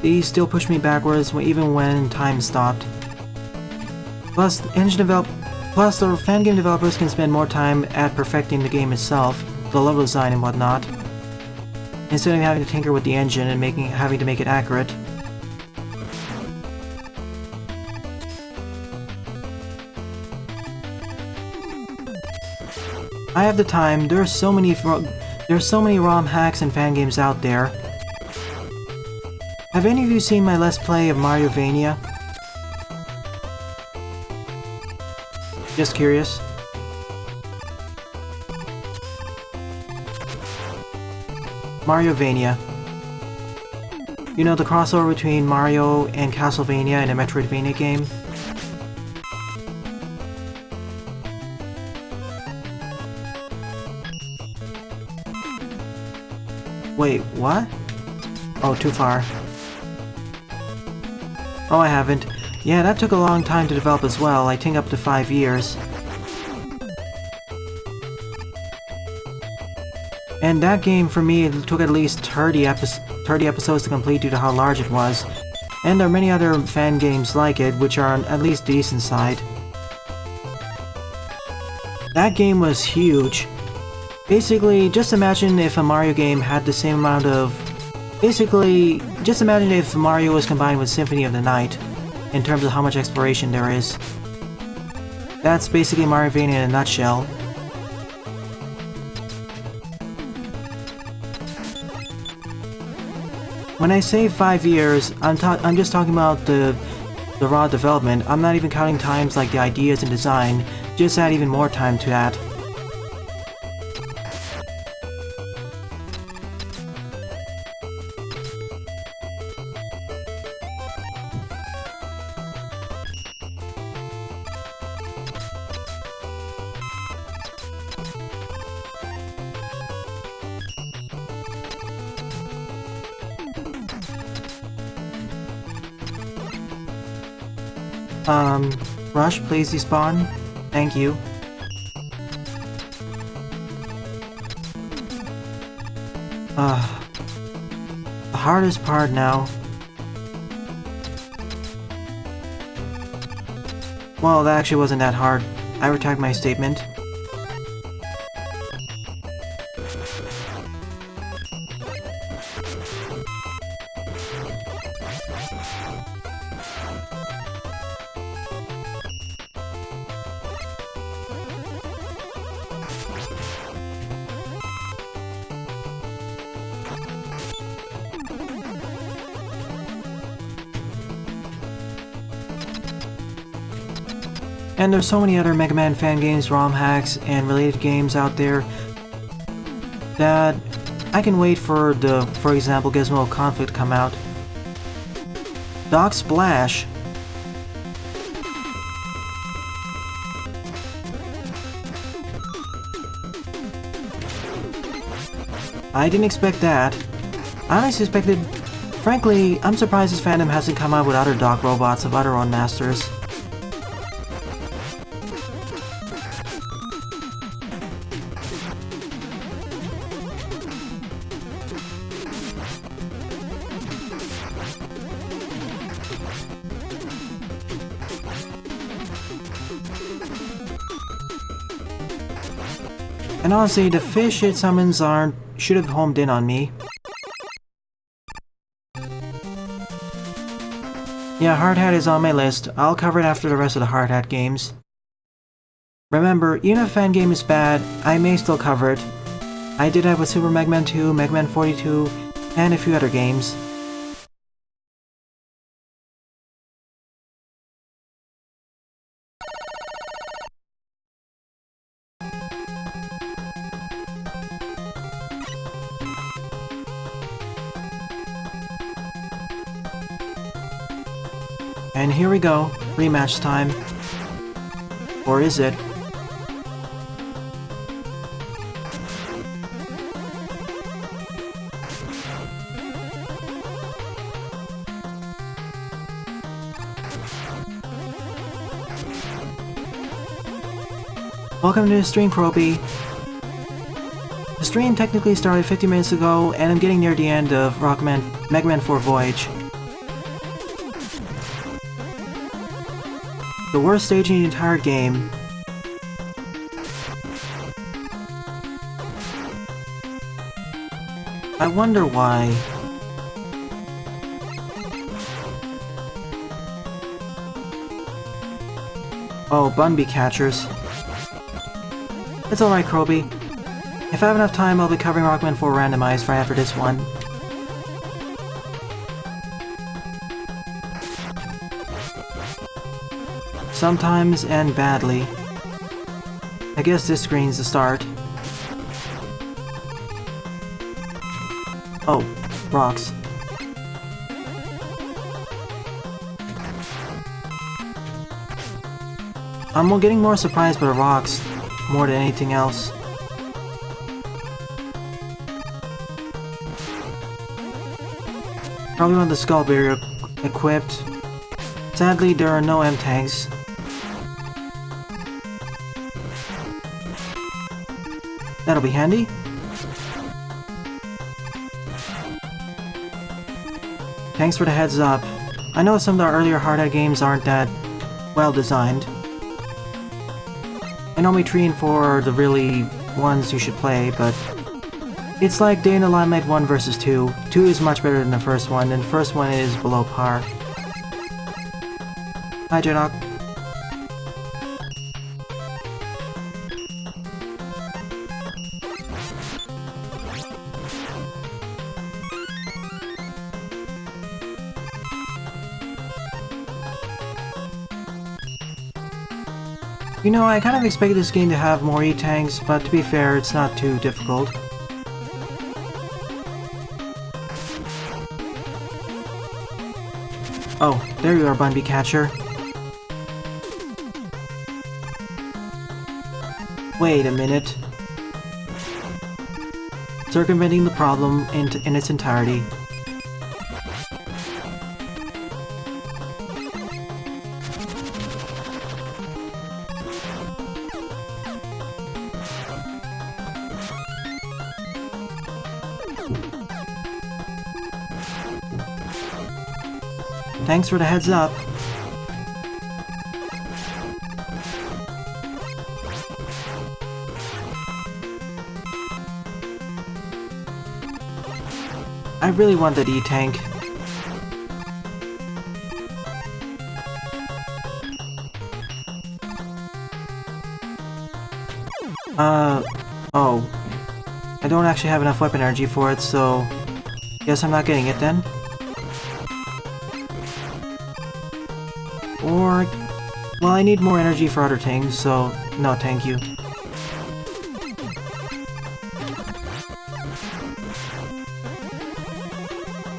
these still push me backwards even when time stopped. Plus, the fan game developers can spend more time at perfecting the game itself, the level design and whatnot, instead of having to tinker with the engine and having to make it accurate. I have the time. There's so many ROM hacks and fan games out there. Have any of you seen my Let's Play of Mariovania? Just curious. Mariovania. You know, the crossover between Mario and Castlevania in a Metroidvania game? Wait, what? Oh, too far. Oh, I haven't. Yeah, that took a long time to develop as well, I think up to 5 years. And that game, for me, it took at least 30 episodes to complete due to how large it was. And there are many other fan games like it, which are on at least decent side. That game was huge. Basically, just imagine if a Mario game had the same amount of... Basically, just imagine if Mario was combined with Symphony of the Night, in terms of how much exploration there is. That's basically Mariovania in a nutshell. When I say 5 years, I'm just talking about the raw development. I'm not even counting times like the ideas and design, just add even more time to that. Rush, please despawn. Thank you. The hardest part now. Well, that actually wasn't that hard. I retract my statement. And there's so many other Mega Man fan games, ROM hacks, and related games out there that I can wait for example, Gizmo Conflict to come out. Doc Splash. I didn't expect that. I honestly suspected... Frankly, I'm surprised this fandom hasn't come out with other Doc robots of other own masters. And honestly, the fish it summons should have homed in on me. Yeah, Hard Hat is on my list. I'll cover it after the rest of the Hard Hat games. Remember, even if a fan game is bad, I may still cover it. I did that with Super Mega Man 2, Mega Man 42, and a few other games. And here we go, rematch time. Or is it? Welcome to the stream, Croppy. The stream technically started 50 minutes ago, and I'm getting near the end of Rockman Mega Man 4 Voyage. The worst stage in the entire game. I wonder why. Oh, Bunby catchers. It's alright, Kroby. If I have enough time, I'll be covering Rockman 4 Randomized right after this one. Sometimes, and badly. I guess this screen's the start. Oh, rocks. I'm getting more surprised by the rocks, more than anything else. Probably want the skull barrier equipped. Sadly, there are no M-tanks. That'll be handy. Thanks for the heads up. I know some of the earlier hardhead games aren't that well designed. I know me 3 and 4 are the really ones you should play, but it's like Day in the Limelight 1 versus 2. 2 is much better than the first one, and the first one is below par. Hi, Jedok. You know, I kind of expected this game to have more E-tanks, but to be fair, it's not too difficult. Oh, there you are, Bunby Catcher. Wait a minute. Circumventing the problem in its entirety. Thanks for the heads up. I really want that E-tank. Oh. I don't actually have enough weapon energy for it, so guess I'm not getting it then. Or, well, I need more energy for other things, so no thank you.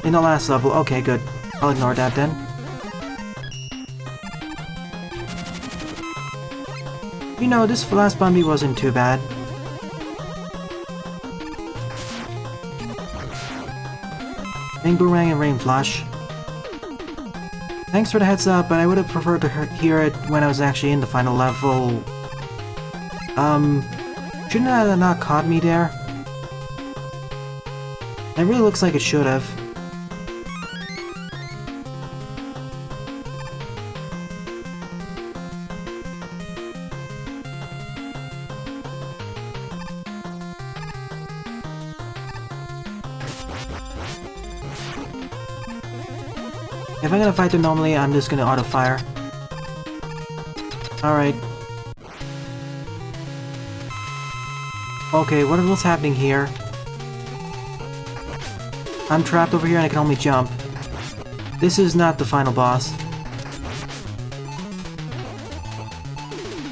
In the last level, okay, good. I'll ignore that then. You know, this last Bunby wasn't too bad. Bang Boomerang and Rain Flush. Thanks for the heads up, but I would have preferred to hear it when I was actually in the final level. Shouldn't that have not caught me there? It really looks like it should have. If I'm gonna fight them normally, I'm just gonna auto-fire. Alright. Okay, what's happening here? I'm trapped over here and I can only jump. This is not the final boss.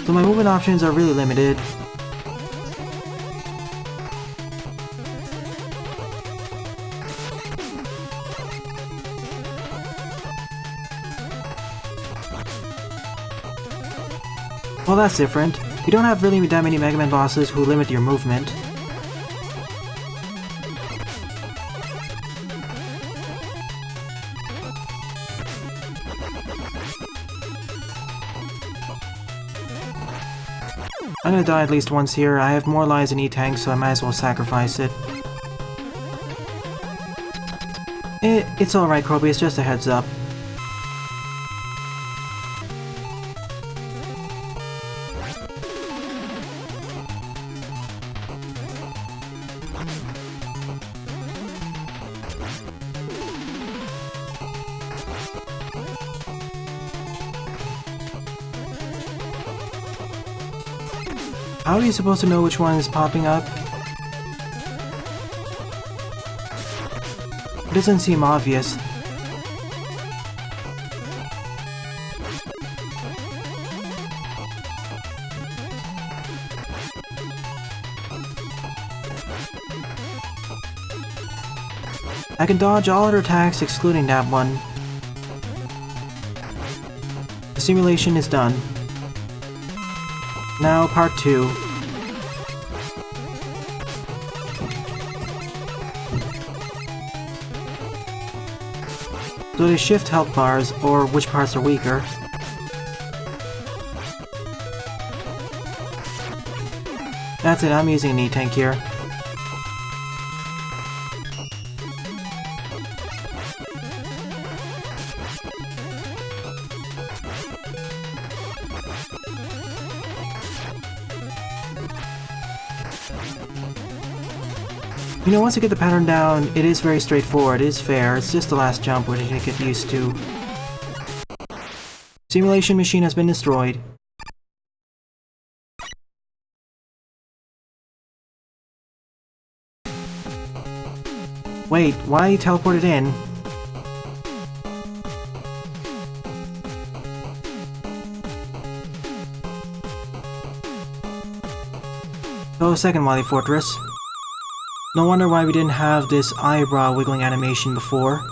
So my movement options are really limited. Well, that's different. You don't have really that many Mega Man bosses who limit your movement. I'm gonna die at least once here. I have more lives than E-tank, so I might as well sacrifice it. It's alright, Kroby, it's just a heads up. How are you supposed to know which one is popping up? It doesn't seem obvious. I can dodge all other attacks excluding that one. The simulation is done. Now part 2. So they shift health bars, or which parts are weaker. That's it, I'm using an E-Tank here. You know, once you get the pattern down, it is very straightforward, it is fair, it's just the last jump which you need to get used to. Simulation machine has been destroyed. Wait, why you teleported in? Oh, second Wily Fortress. No wonder why we didn't have this eyebrow wiggling animation before.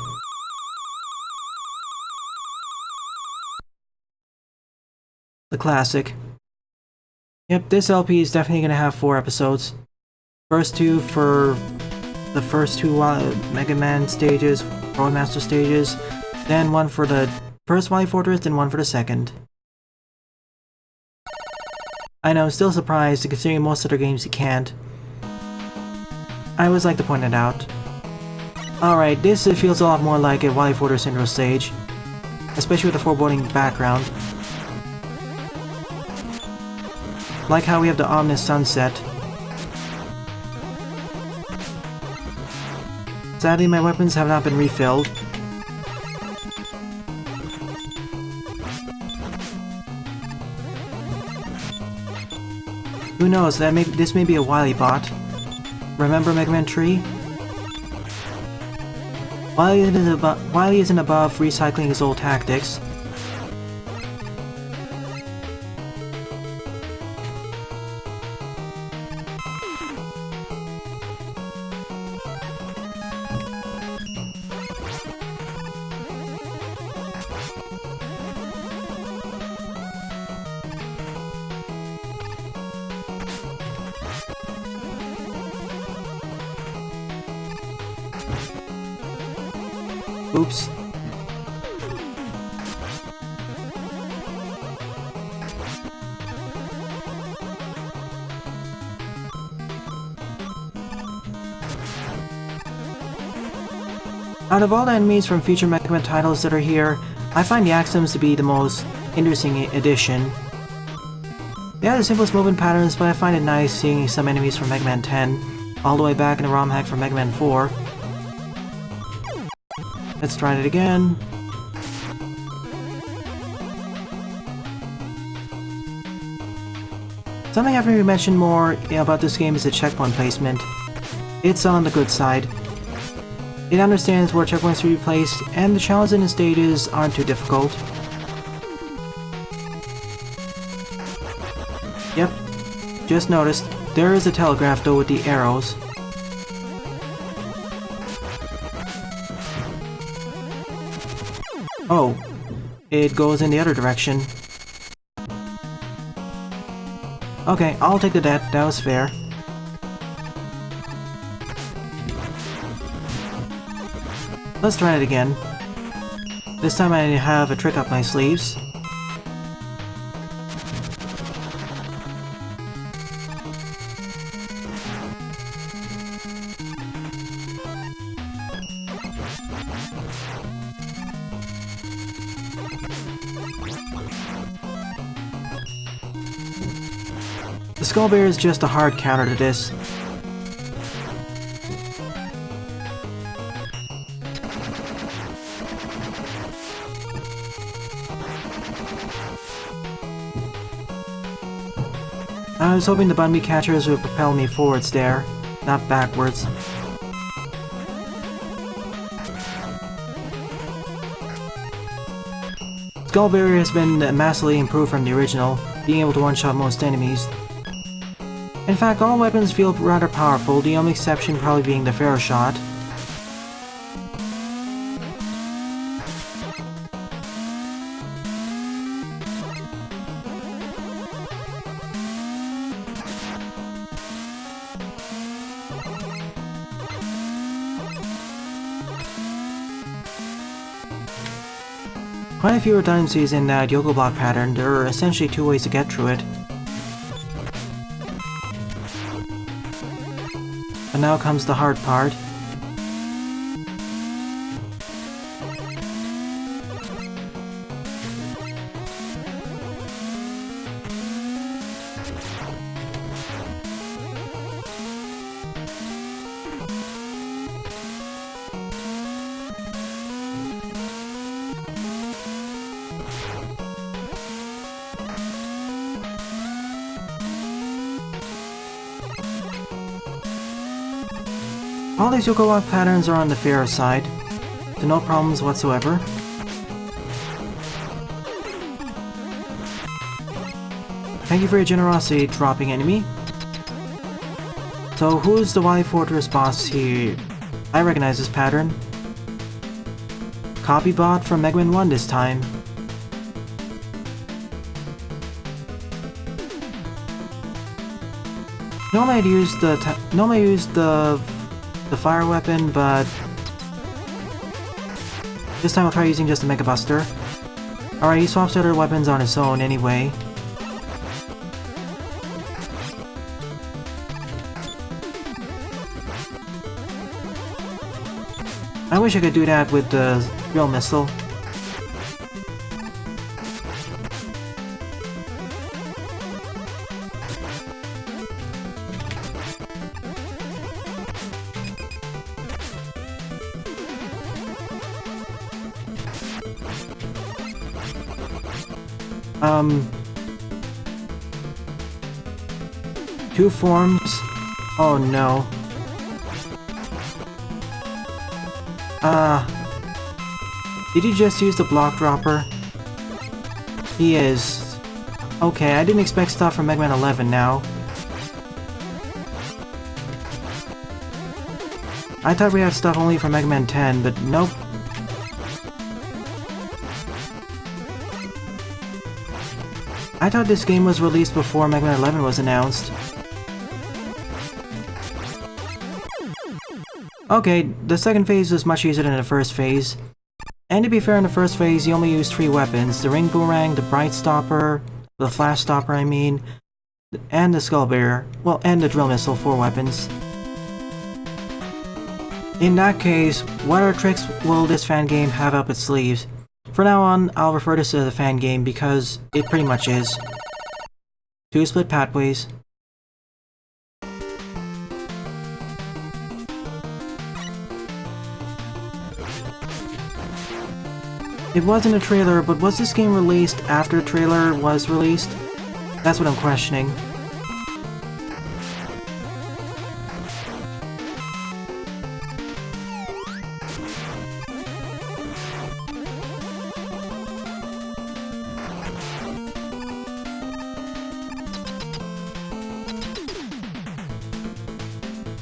The classic. Yep, this LP is definitely gonna have 4 episodes. First 2 for the first 2 Mega Man stages, Roadmaster stages, then 1 for the first Wily Fortress, then 1 for the second. I know, still surprised, considering most other games you can't. I always like to point it out. Alright, this feels a lot more like a Wily Fortress intro stage, especially with the foreboding background. Like how we have the ominous sunset. Sadly, my weapons have not been refilled. Who knows, this may be a Wily bot. Remember Mega Man Tree? Wily isn't above recycling his old tactics. Oops. Out of all the enemies from future Mega Man titles that are here, I find the Axums to be the most interesting addition. They have the simplest movement patterns, but I find it nice seeing some enemies from Mega Man 10, all the way back in the ROM hack from Mega Man 4. Let's try it again. Something I haven't really mentioned more about this game is the checkpoint placement. It's on the good side. It understands where checkpoints are placed, and the challenges in the stages aren't too difficult. Yep, just noticed, there is a telegraph though with the arrows. Oh, it goes in the other direction. Okay, I'll take the debt, that was fair. Let's try it again. This time I have a trick up my sleeves. The Skull Bear is just a hard counter to this. I was hoping the button catchers would propel me forwards there, not backwards. Skull Barrier has been massively improved from the original, being able to one-shot most enemies. In fact, all weapons feel rather powerful, the only exception probably being the Pharaoh Shot. Quite a few redundancies in that Yoga Block pattern. There are essentially two ways to get through it. But now comes the hard part. All these Yoga Block patterns are on the fairer side, so no problems whatsoever. Thank you for your generosity, dropping enemy. So who's the Wily Fortress boss here? I recognize this pattern. Copy bot from Mega Man 1 this time. Normally I'd use the fire weapon, but this time I'll try using just the Mega Buster. Alright, he swaps other weapons on his own anyway. I wish I could do that with the Drill Missile. Two forms? Oh no. Did he just use the block dropper? He is. Okay, I didn't expect stuff from Mega Man 11 now. I thought we had stuff only from Mega Man 10, but nope. I thought this game was released before Mega Man 11 was announced. Okay, the second phase was much easier than the first phase. And to be fair, in the first phase, you only used 3 weapons. The Ring Boomerang, the Bright Stopper, the Flash Stopper I mean, and the Skull Barrier. Well, and the Drill Missile, 4 weapons. In that case, what other tricks will this fan game have up its sleeves? For now on, I'll refer to this as a fan game because it pretty much is. 2 split pathways. It wasn't a trailer, but was this game released after the trailer was released? That's what I'm questioning.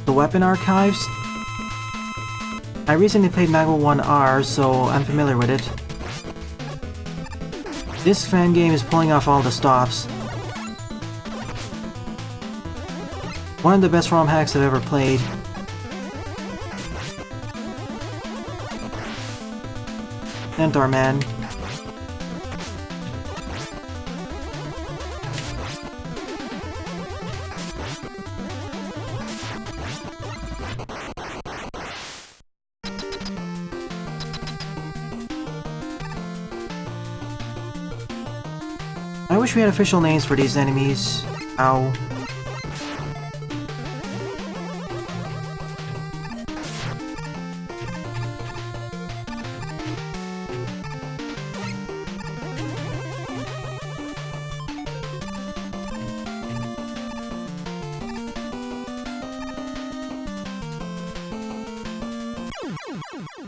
The weapon archives? I recently played Mega Man 1R, so I'm familiar with it. This fan game is pulling off all the stops. One of the best ROM hacks I've ever played. Centaur Man. I wish we had official names for these enemies. Ow.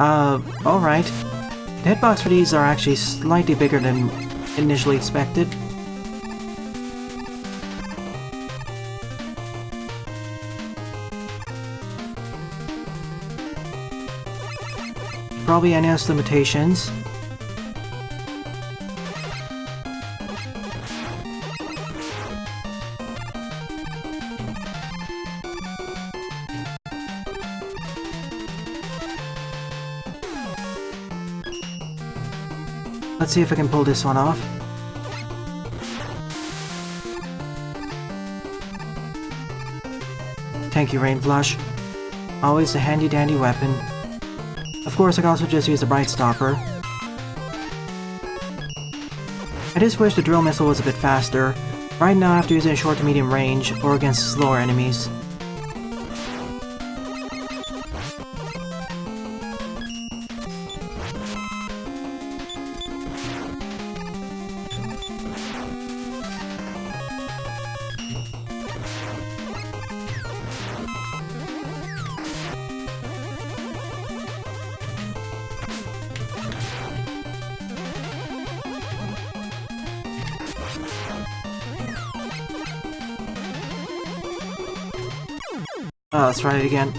Alright. The hitbox for these are actually slightly bigger than initially expected. Probably NS limitations. Let's see if I can pull this one off. Thank you, Rain Flush. Always a handy-dandy weapon. Of course, I can also just use the Bright Stopper. I just wish the drill missile was a bit faster. Right now I have to use it in short to medium range, or against slower enemies. Oh, let's try it again.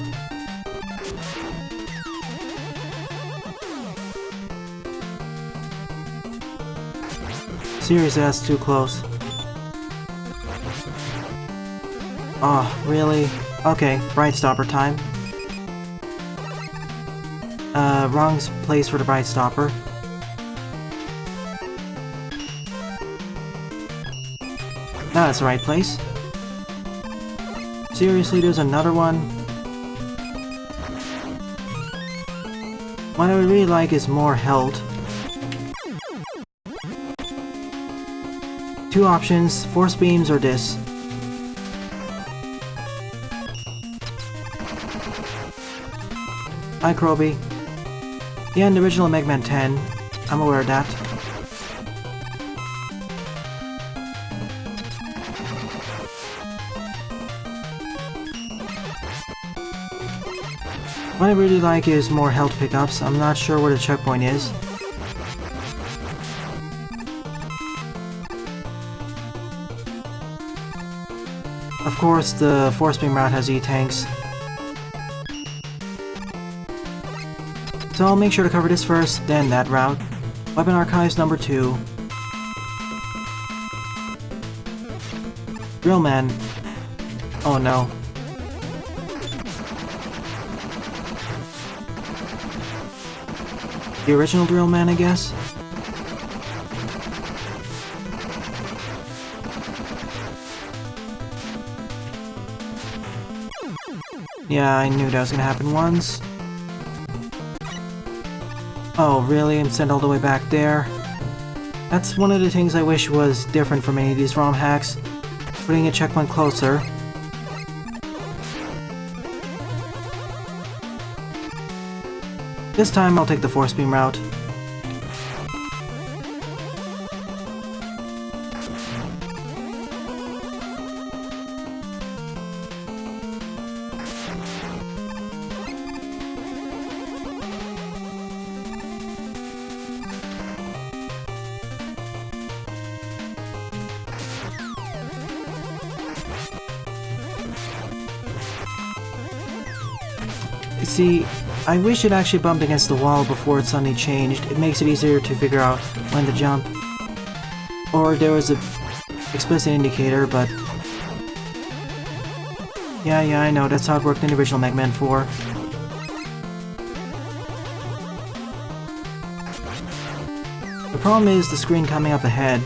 Seriously, that's too close. Oh, really? Okay, Bright Stopper time. Wrong place for the Bright Stopper. Now that's the right place. Seriously, there's another one? What I would really like is more health. Two options, Force Beams or this. Hi, Kroby. Yeah, in the original Mega Man 10. I'm aware of that. What I really like is more health pickups. I'm not sure where the checkpoint is. Of course, the Force Beam route has E-tanks. So I'll make sure to cover this first, then that route. Weapon Archives number 2. Drillman. Oh no. The original Drillman, I guess? Yeah, I knew that was gonna happen once. Oh, really? I'm sent all the way back there? That's one of the things I wish was different from any of these ROM hacks. Putting a checkpoint closer. This time I'll take the Force Beam route. See, I wish it actually bumped against the wall before it suddenly changed. It makes it easier to figure out when to jump. Or there was a explicit indicator, but... Yeah, I know, that's how it worked in the original Mega Man 4. The problem is the screen coming up ahead.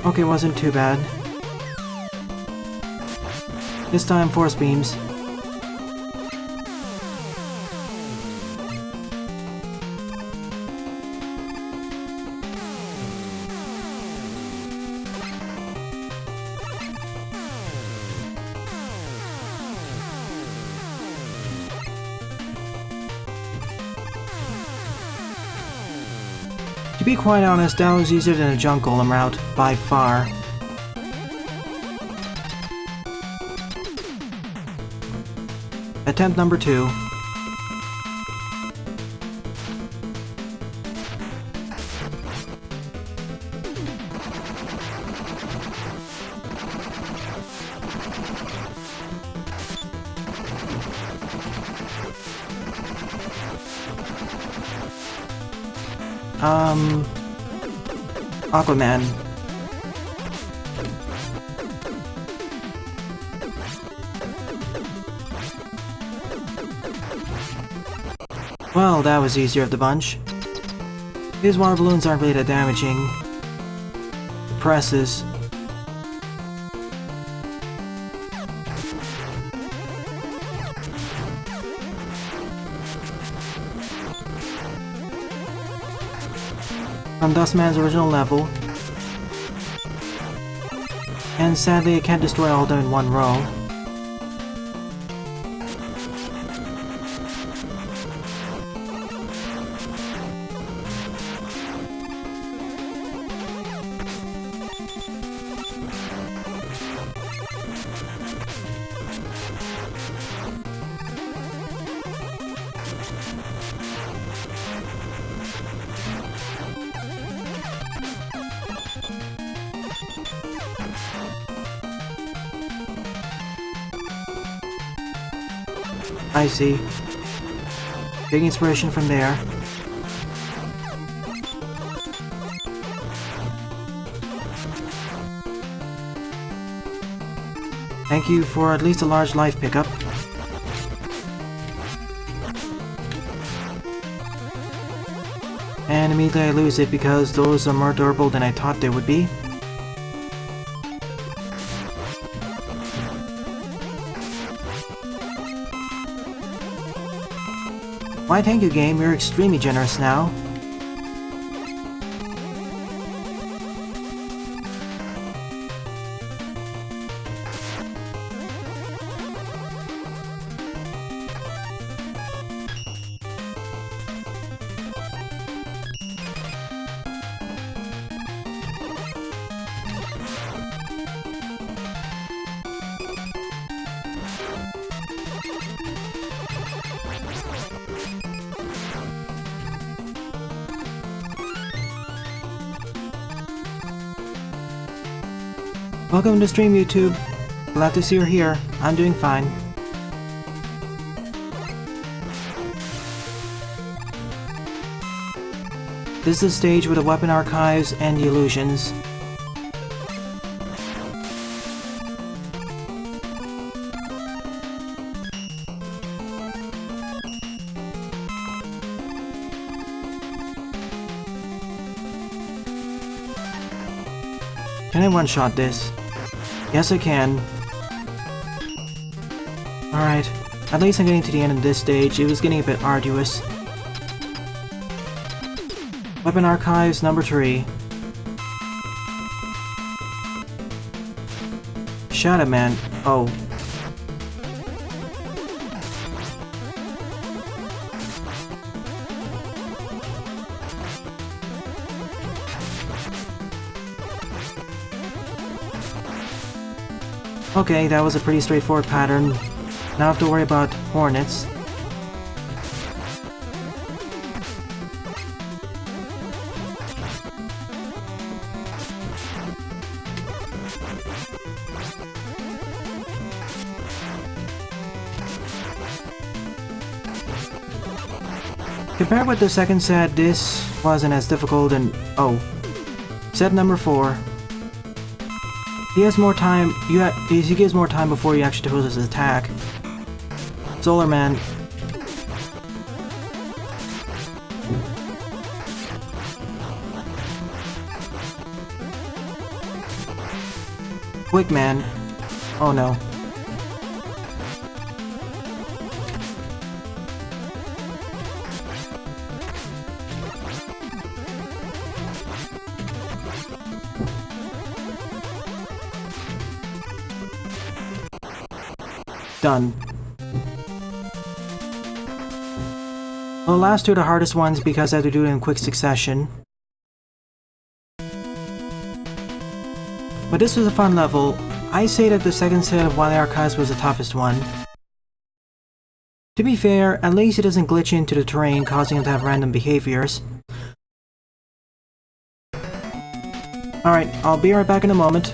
Okay, wasn't too bad. This time, Force Beams. To be quite honest, that was easier than a junk golem route, by far. Attempt number 2. Aquaman. Well, that was easier of the bunch. These water balloons aren't really that damaging. The presses. From Dustman's original level. And sadly I can't destroy all of them in one row. I see. Big inspiration from there. Thank you for at least a large life pickup. And immediately I lose it because those are more durable than I thought they would be. Why thank you, game, you're extremely generous now. Welcome to the stream, YouTube. Glad to see you're here. I'm doing fine. This is the stage with the weapon archives and the illusions. Can I one-shot this? Yes, I can. Alright, at least I'm getting to the end of this stage. It was getting a bit arduous. Weapon Archives number 3. Shadow Man. Oh. Okay, that was a pretty straightforward pattern. Now I have to worry about hornets. Compared with the second set, this wasn't as difficult and... oh. Set number 4. He has more time. He gives more time before he actually throws his attack. Solar Man. Quick Man. Oh no. Done. Well, the last two are the hardest ones because I have to do it in quick succession. But this was a fun level. I say that the second set of Wily Archives was the toughest one. To be fair, at least it doesn't glitch into the terrain, causing it to have random behaviors. Alright, I'll be right back in a moment.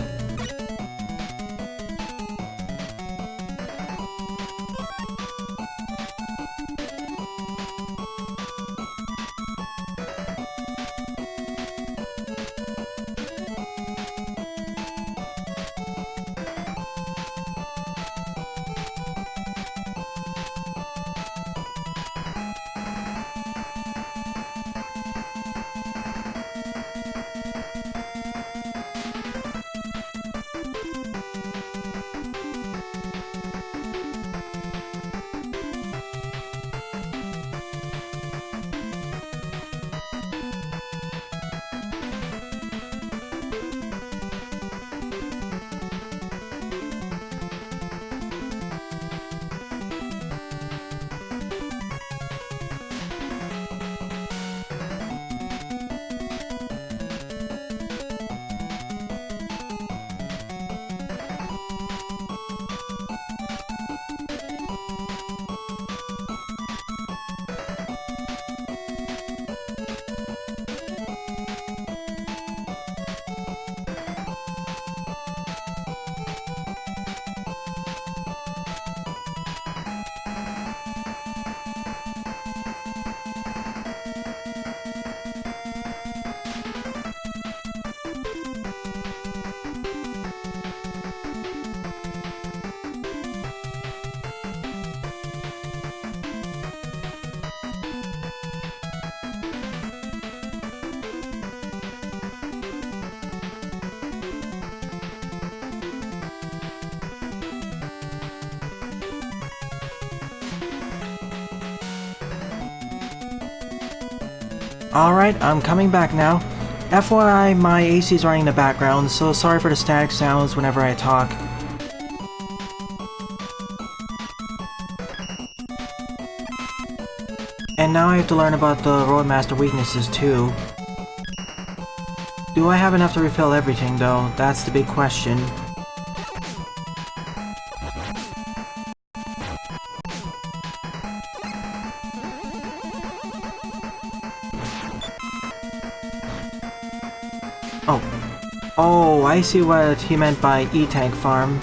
Alright, I'm coming back now. FYI, my AC is running in the background, so sorry for the static sounds whenever I talk. And now I have to learn about the Roadmaster weaknesses too. Do I have enough to refill everything though? That's the big question. Oh, I see what he meant by E-Tank farm.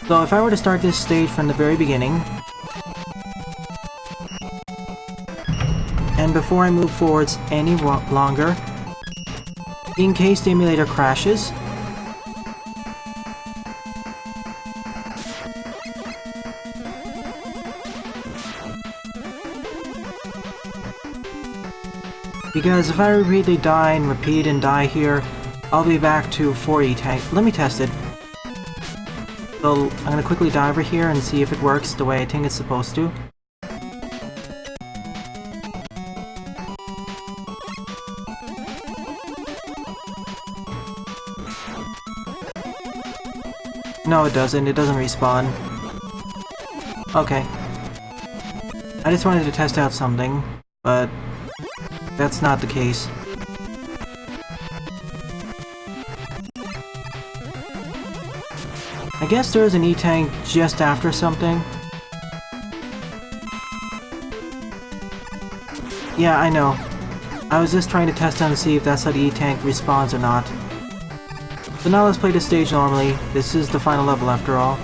So if I were to start this stage from the very beginning, and before I move forwards any longer, in case the emulator crashes, because if I repeatedly die and repeat and die here, I'll be back to 4 E-Tank. Let me test it. So I'm gonna quickly die over here and see if it works the way I think it's supposed to. No, it doesn't. It doesn't respawn. Okay. I just wanted to test out something, but that's not the case. I guess there is an E-Tank just after something. Yeah, I know. I was just trying to test out and see if that's how the E-Tank respawns or not. So now let's play the stage normally. This is the final level after all.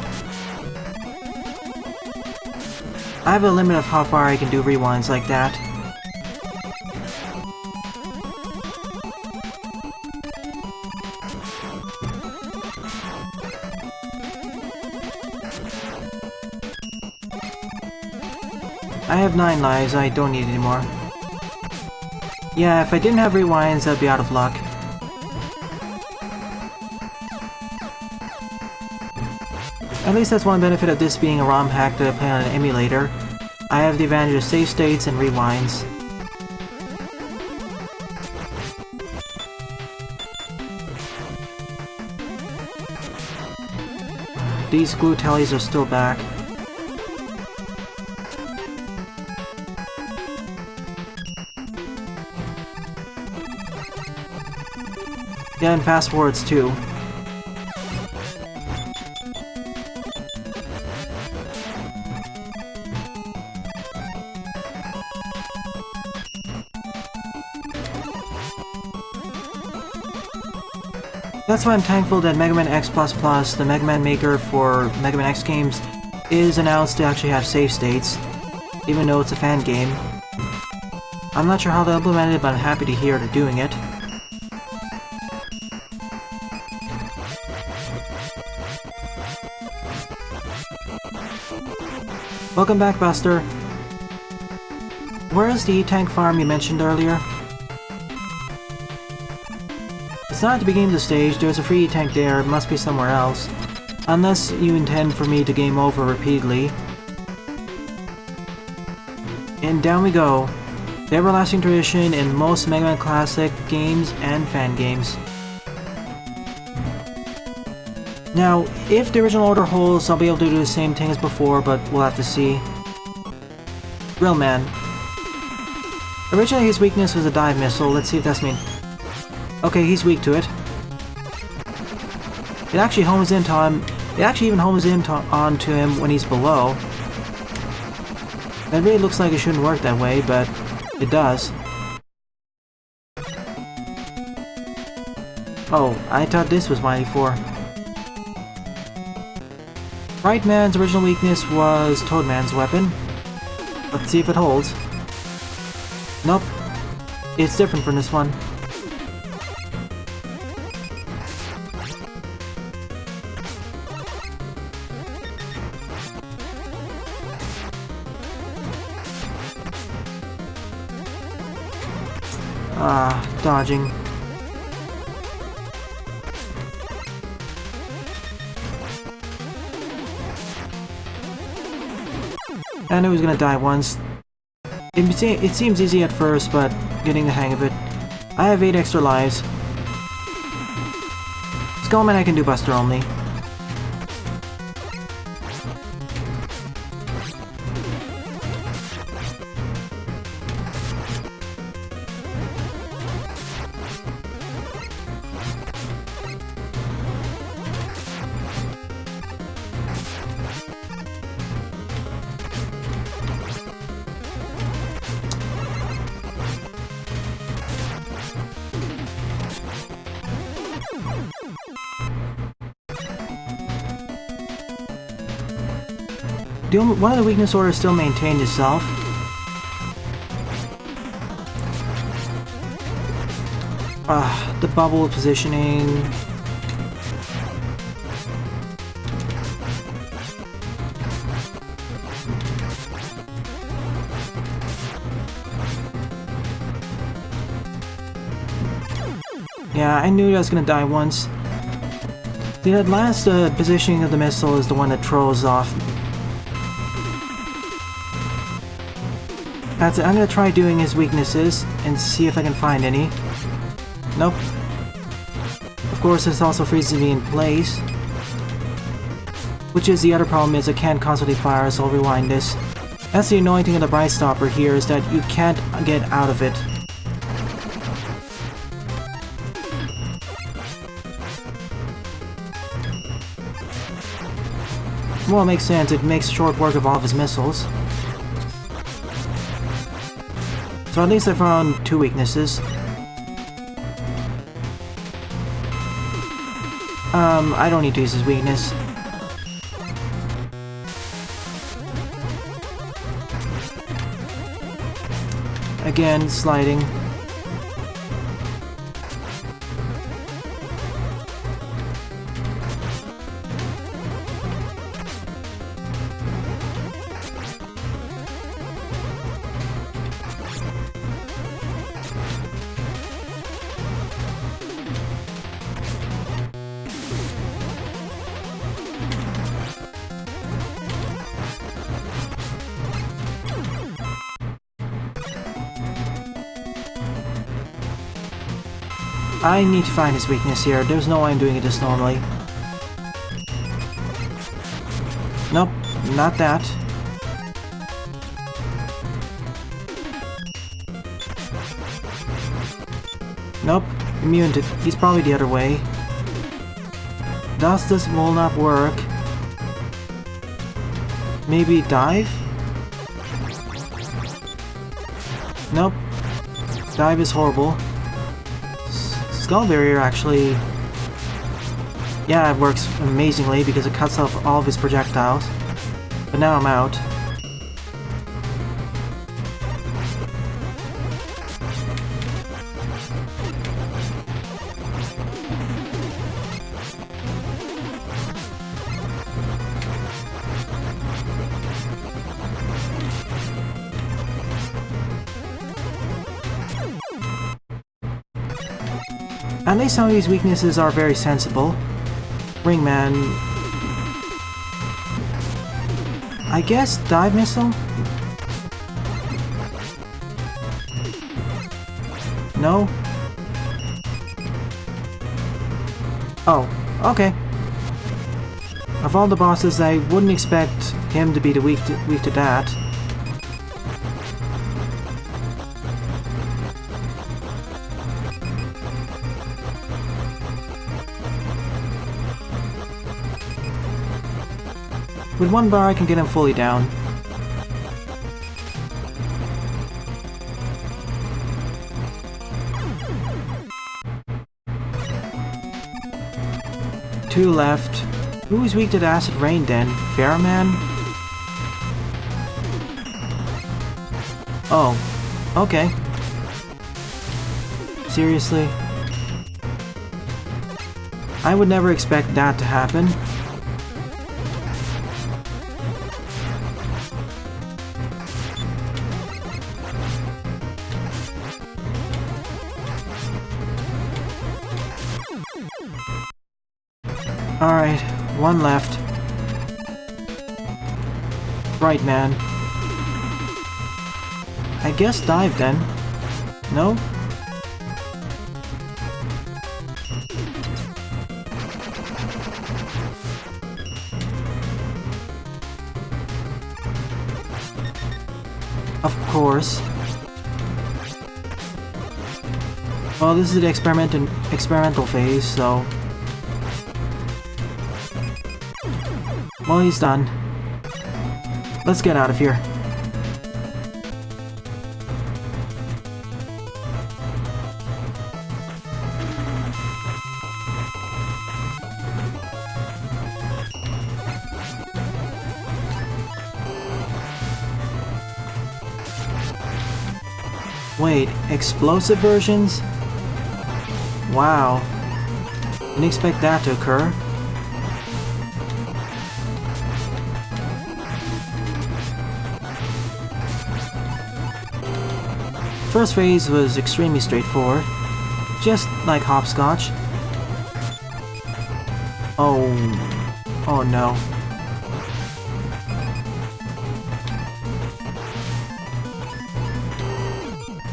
I have a limit of how far I can do rewinds like that. I have 9 lives, I don't need any more. Yeah, if I didn't have rewinds, I'd be out of luck. At least that's one benefit of this being a ROM hack that I play on an emulator. I have the advantage of save states and rewinds. These glue tellies are still back. Yeah, and fast forwards too. That's why I'm thankful that Mega Man X++, the Mega Man maker for Mega Man X games, is announced to actually have save states, even though it's a fan game. I'm not sure how they'll implement it, but I'm happy to hear they're doing it. Welcome back, Buster. Where is the E-Tank farm you mentioned earlier? It's not at the beginning of the stage, there's a free E-Tank there, it must be somewhere else. Unless you intend for me to game over repeatedly. And down we go. The everlasting tradition in most Mega Man Classic games and fan games. Now, if the original order holds, I'll be able to do the same thing as before, but we'll have to see. Real Man. Originally his weakness was a dive missile, let's see if that's mean. Okay, he's weak to it. It actually homes into him. It actually even homes onto him when he's below. That really looks like it shouldn't work that way, but it does. Oh, I thought this was Mighty 4. Right Man's original weakness was Toad Man's weapon. Let's see if it holds. Nope. It's different from this one. Dodging. I knew he was gonna die once. It seems easy at first, but getting the hang of it. I have 8 extra lives. Skullman I can do Buster only. One of the weakness orders still maintained itself. The bubble positioning. Yeah, I knew I was gonna die once. The last positioning of the missile is the one that throws off. That's it. I'm gonna try doing his weaknesses and see if I can find any. Nope. Of course, this also freezes me in place. Which is the other problem, is it can't constantly fire, so I'll rewind this. That's the annoying thing of the Bright Stopper here, is that you can't get out of it. Well, it makes sense. It makes short work of all of his missiles. So at least I found 2 weaknesses. I don't need to use his weakness. Again, sliding. I need to find his weakness here. There's no way I'm doing it this normally. Nope, not that. Nope. immune to... He's probably the other way. Thus, this will not work. Maybe dive? Nope. Dive is horrible. Skull Barrier actually... Yeah, it works amazingly because it cuts off all of his projectiles. But now I'm out. At least some of these weaknesses are very sensible. Ringman... I guess Dive Missile? No? Oh, okay. Of all the bosses, I wouldn't expect him to be the weak to that. With one bar, I can get him fully down. Two left. Who is weak to the Acid Rain then? Fairman? Oh, okay. Seriously? I would never expect that to happen. Alright, one left. Right, man. I guess dive then. No? Of course. Well, this is the experimental phase, so... Well, he's done. Let's get out of here. Wait, explosive versions? Wow. Didn't expect that to occur. First phase was extremely straightforward, just like hopscotch. Oh no.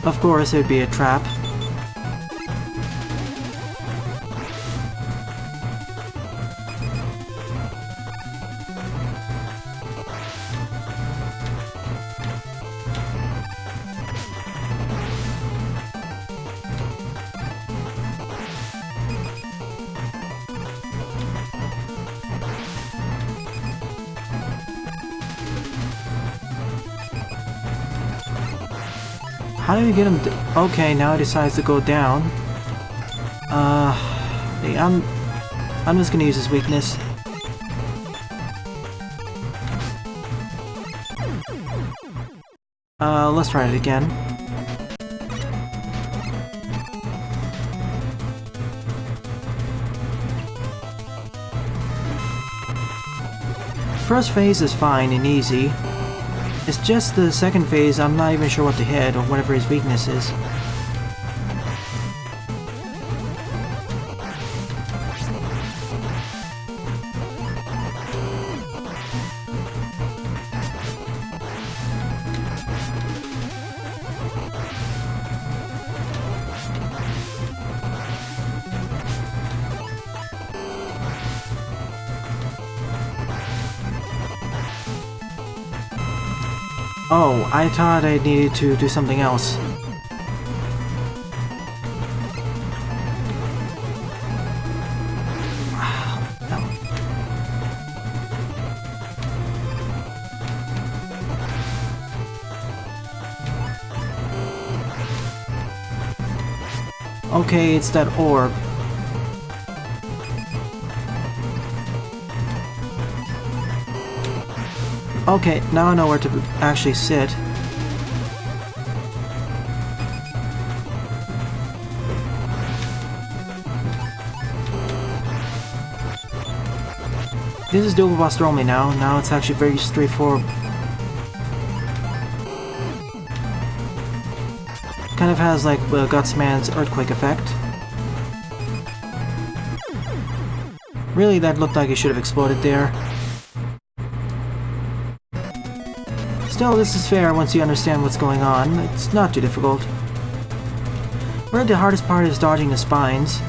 Of course, it would be a trap. How do we get him to... Okay, now he decides to go down. I'm just gonna use his weakness. Let's try it again. First phase is fine and easy. It's just the second phase I'm not even sure what to hit or whatever his weakness is. Oh, I thought I needed to do something else. Okay, it's that orb. Okay, now I know where to actually sit. This is doable buster only now. Now it's actually very straightforward. Kind of has like Gutsman's earthquake effect. Really, that looked like it should have exploded there. Still, this is fair once you understand what's going on. It's not too difficult. Where the hardest part is dodging the spines.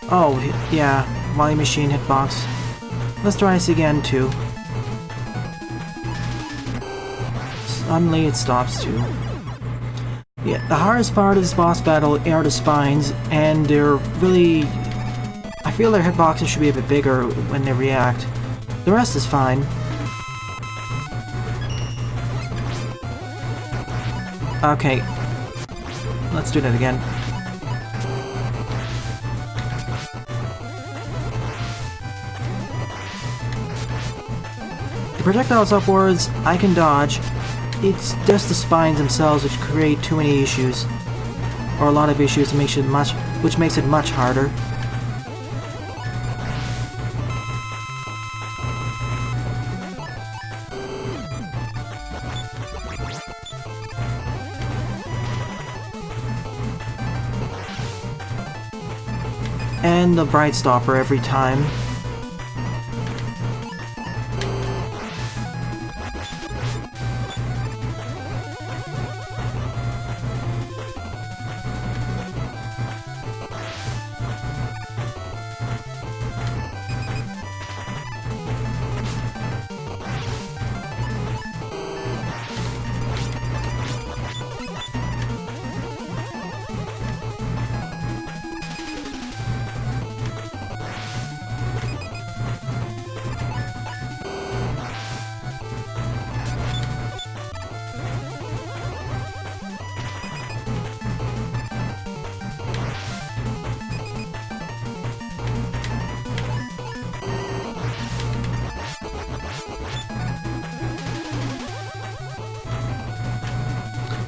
Oh, yeah, volley machine hitbox. Let's try this again, too. Suddenly it stops, too. Yeah, the hardest part of this boss battle are the spines, and they're really... I feel their hitboxes should be a bit bigger when they react. The rest is fine. Okay. Let's do that again. Projectiles upwards, I can dodge. It's just the spines themselves which create too many issues. Or a lot of issues which makes it much harder. And the bright stopper every time.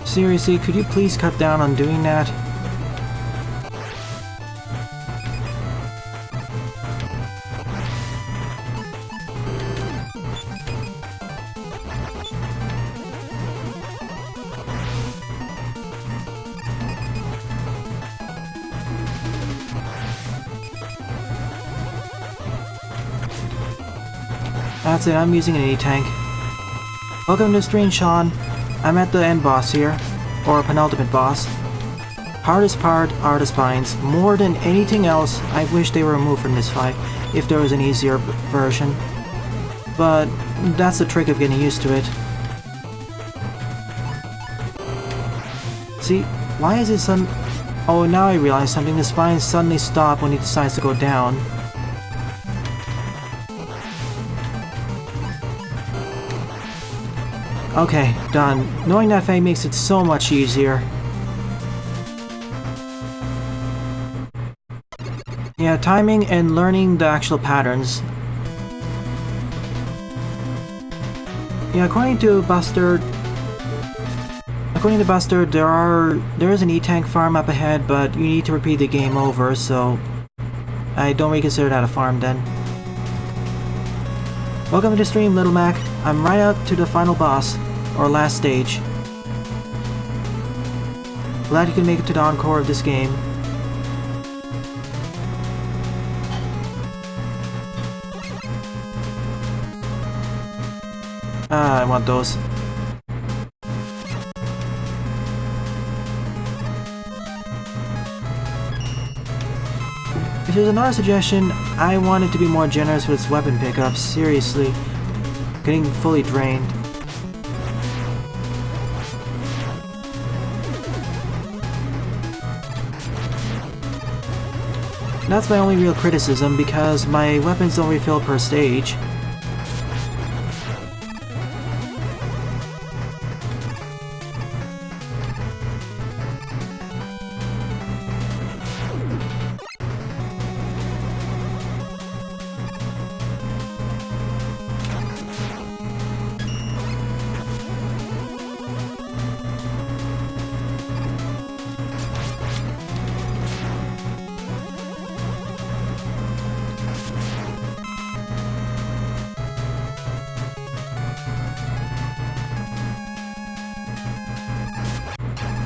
Seriously, could you please cut down on doing that? That's it, I'm using an A-tank. Welcome to the stream, Sean. I'm at the end boss here, or penultimate boss. Hardest part are the spines. More than anything else, I wish they were removed from this fight, if there was an easier version. But that's the trick of getting used to it. See, why is it Oh, now I realize something. The spines suddenly stop when he decides to go down. Okay, done. Knowing that fate makes it so much easier. Yeah, timing and learning the actual patterns. Yeah, according to Buster, According to Buster, there is an E-Tank farm up ahead, but you need to repeat the game over, so I don't really consider that a farm then. Welcome to the stream, Little Mac. I'm right up to the final boss, or last stage. Glad you can make it to the encore of this game. I want those. If there's another suggestion, I want it to be more generous with its weapon pickups. Seriously. Getting fully drained. That's my only real criticism, because my weapons don't refill per stage.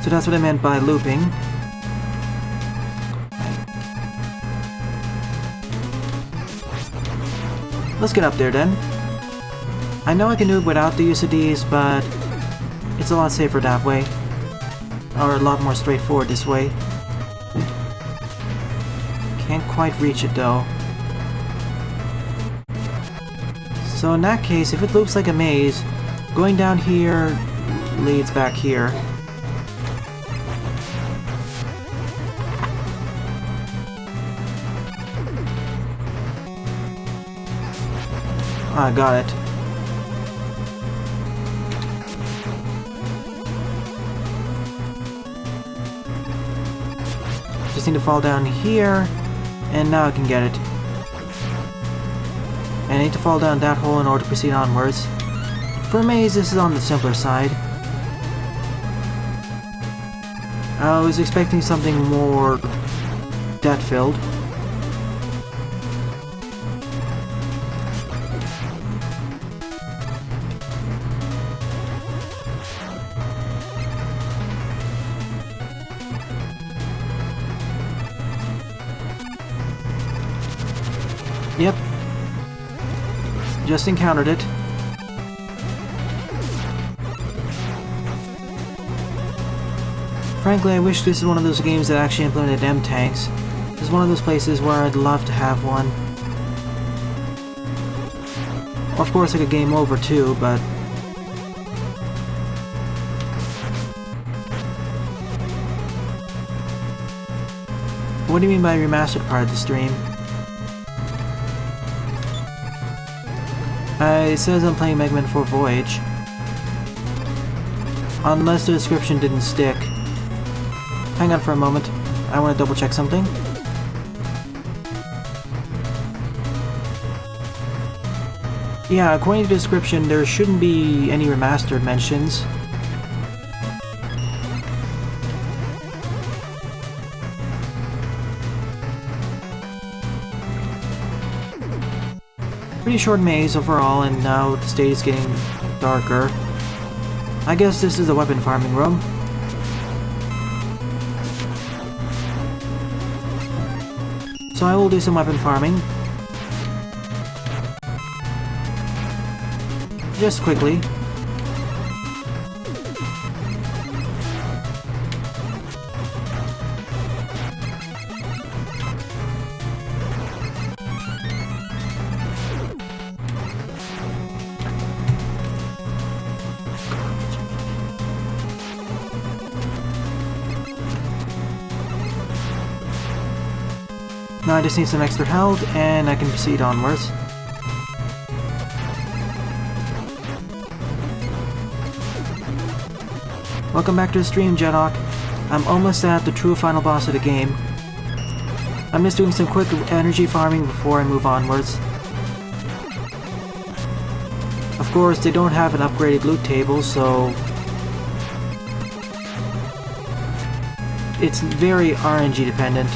So that's what I meant by looping. Let's get up there then. I know I can do it without the use of these, but it's a lot safer that way. Or a lot more straightforward this way. Can't quite reach it though. So in that case, if it looks like a maze, going down here leads back here. I got it. Just need to fall down here, and now I can get it. And I need to fall down that hole in order to proceed onwards. For a maze, this is on the simpler side. I was expecting something more death-filled. Yep. Just encountered it. Frankly, I wish this is one of those games that actually implemented M-Tanks. This is one of those places where I'd love to have one. Of course, like a game over too, but... What do you mean by remastered part of the stream? It says I'm playing Mega Man 4 Voyage. Unless the description didn't stick. Hang on for a moment. I want to double check something. Yeah, according to the description, there shouldn't be any remastered mentions. Pretty short maze overall, and now the stage is getting darker. I guess this is a weapon farming room. So I will do some weapon farming. Just quickly. Now I just need some extra health, and I can proceed onwards. Welcome back to the stream, Jedhawk. I'm almost at the true final boss of the game. I'm just doing some quick energy farming before I move onwards. Of course, they don't have an upgraded loot table, so it's very RNG dependent.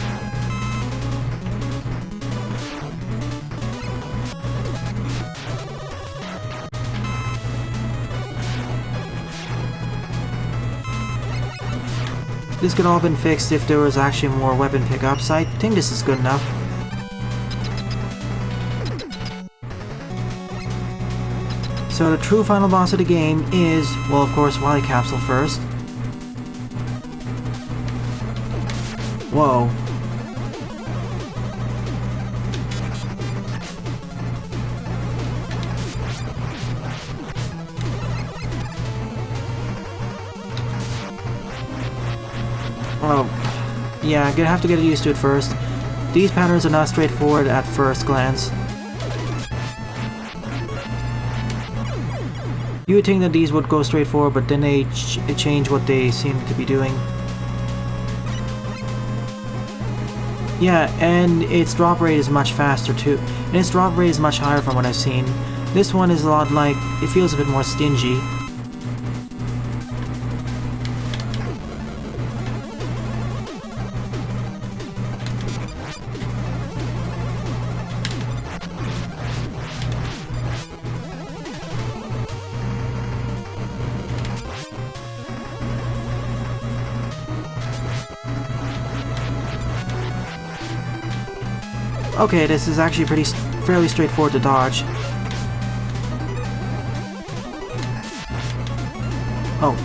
This could all have been fixed if there was actually more weapon pickups. I think this is good enough. So the true final boss of the game is, well, of course, Wily Capsule first. Whoa. Oh, yeah, gonna have to get used to it first. These patterns are not straightforward at first glance. You would think that these would go straight forward, but then they change what they seem to be doing. Yeah, and its drop rate is much faster too. And its drop rate is much higher from what I've seen. This one is a lot like, it feels a bit more stingy. Okay, this is actually fairly straightforward to dodge. Oh.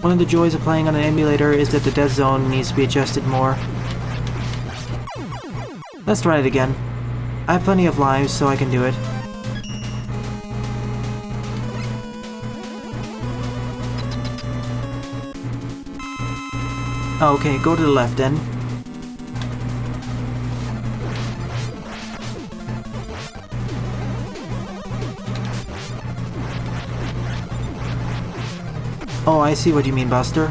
One of the joys of playing on an emulator is that the death zone needs to be adjusted more. Let's try it again. I have plenty of lives, so I can do it. Okay, go to the left then. Oh, I see what you mean, Buster.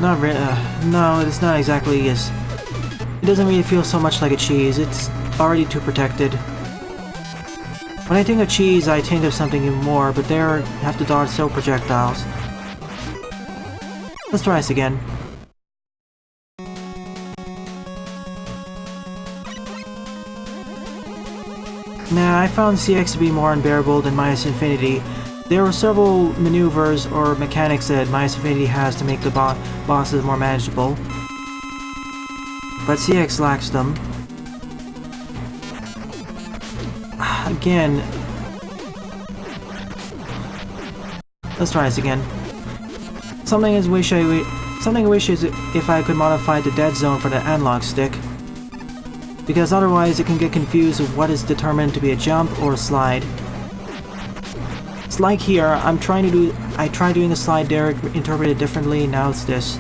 Not really. No, it's not exactly as... It doesn't really feel so much like a cheese. It's already too protected. When I think of cheese, I think of something even more, but there, you have to dodge so projectiles. Let's try this again. Nah, I found CX to be more unbearable than Minus Infinity. There were several maneuvers or mechanics that Minus Infinity has to make the bosses more manageable, but CX lacks them. Again, let's try this again. Something I wish is if I could modify the dead zone for the analog stick, because otherwise it can get confused with what is determined to be a jump or a slide. It's like here, I tried doing a slide there, interpreted it differently, now it's this.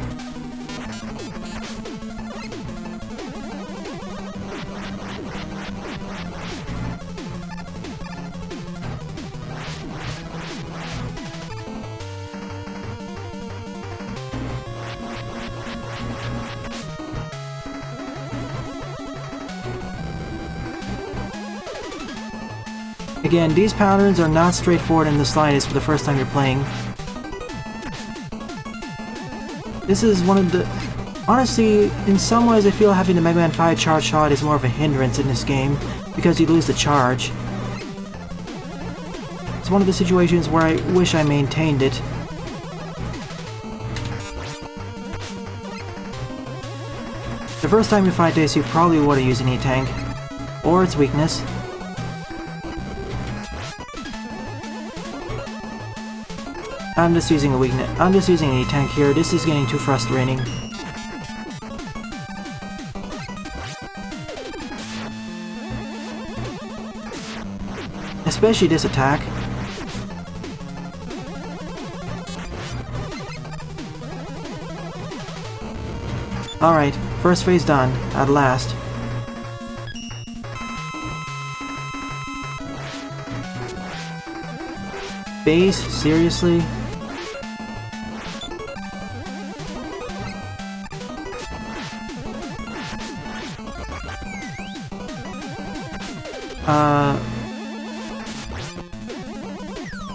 Again, these patterns are not straightforward in the slightest for the first time you're playing. This is one of the... Honestly, in some ways I feel having the Mega Man 5 charge shot is more of a hindrance in this game, because you lose the charge. It's one of the situations where I wish I maintained it. The first time you fight this, you probably would have used an E-Tank, or its weakness. I'm just using a weakness. I'm just using an E-Tank here. This is getting too frustrating. Especially this attack. Alright, first phase done, at last. Base? Seriously?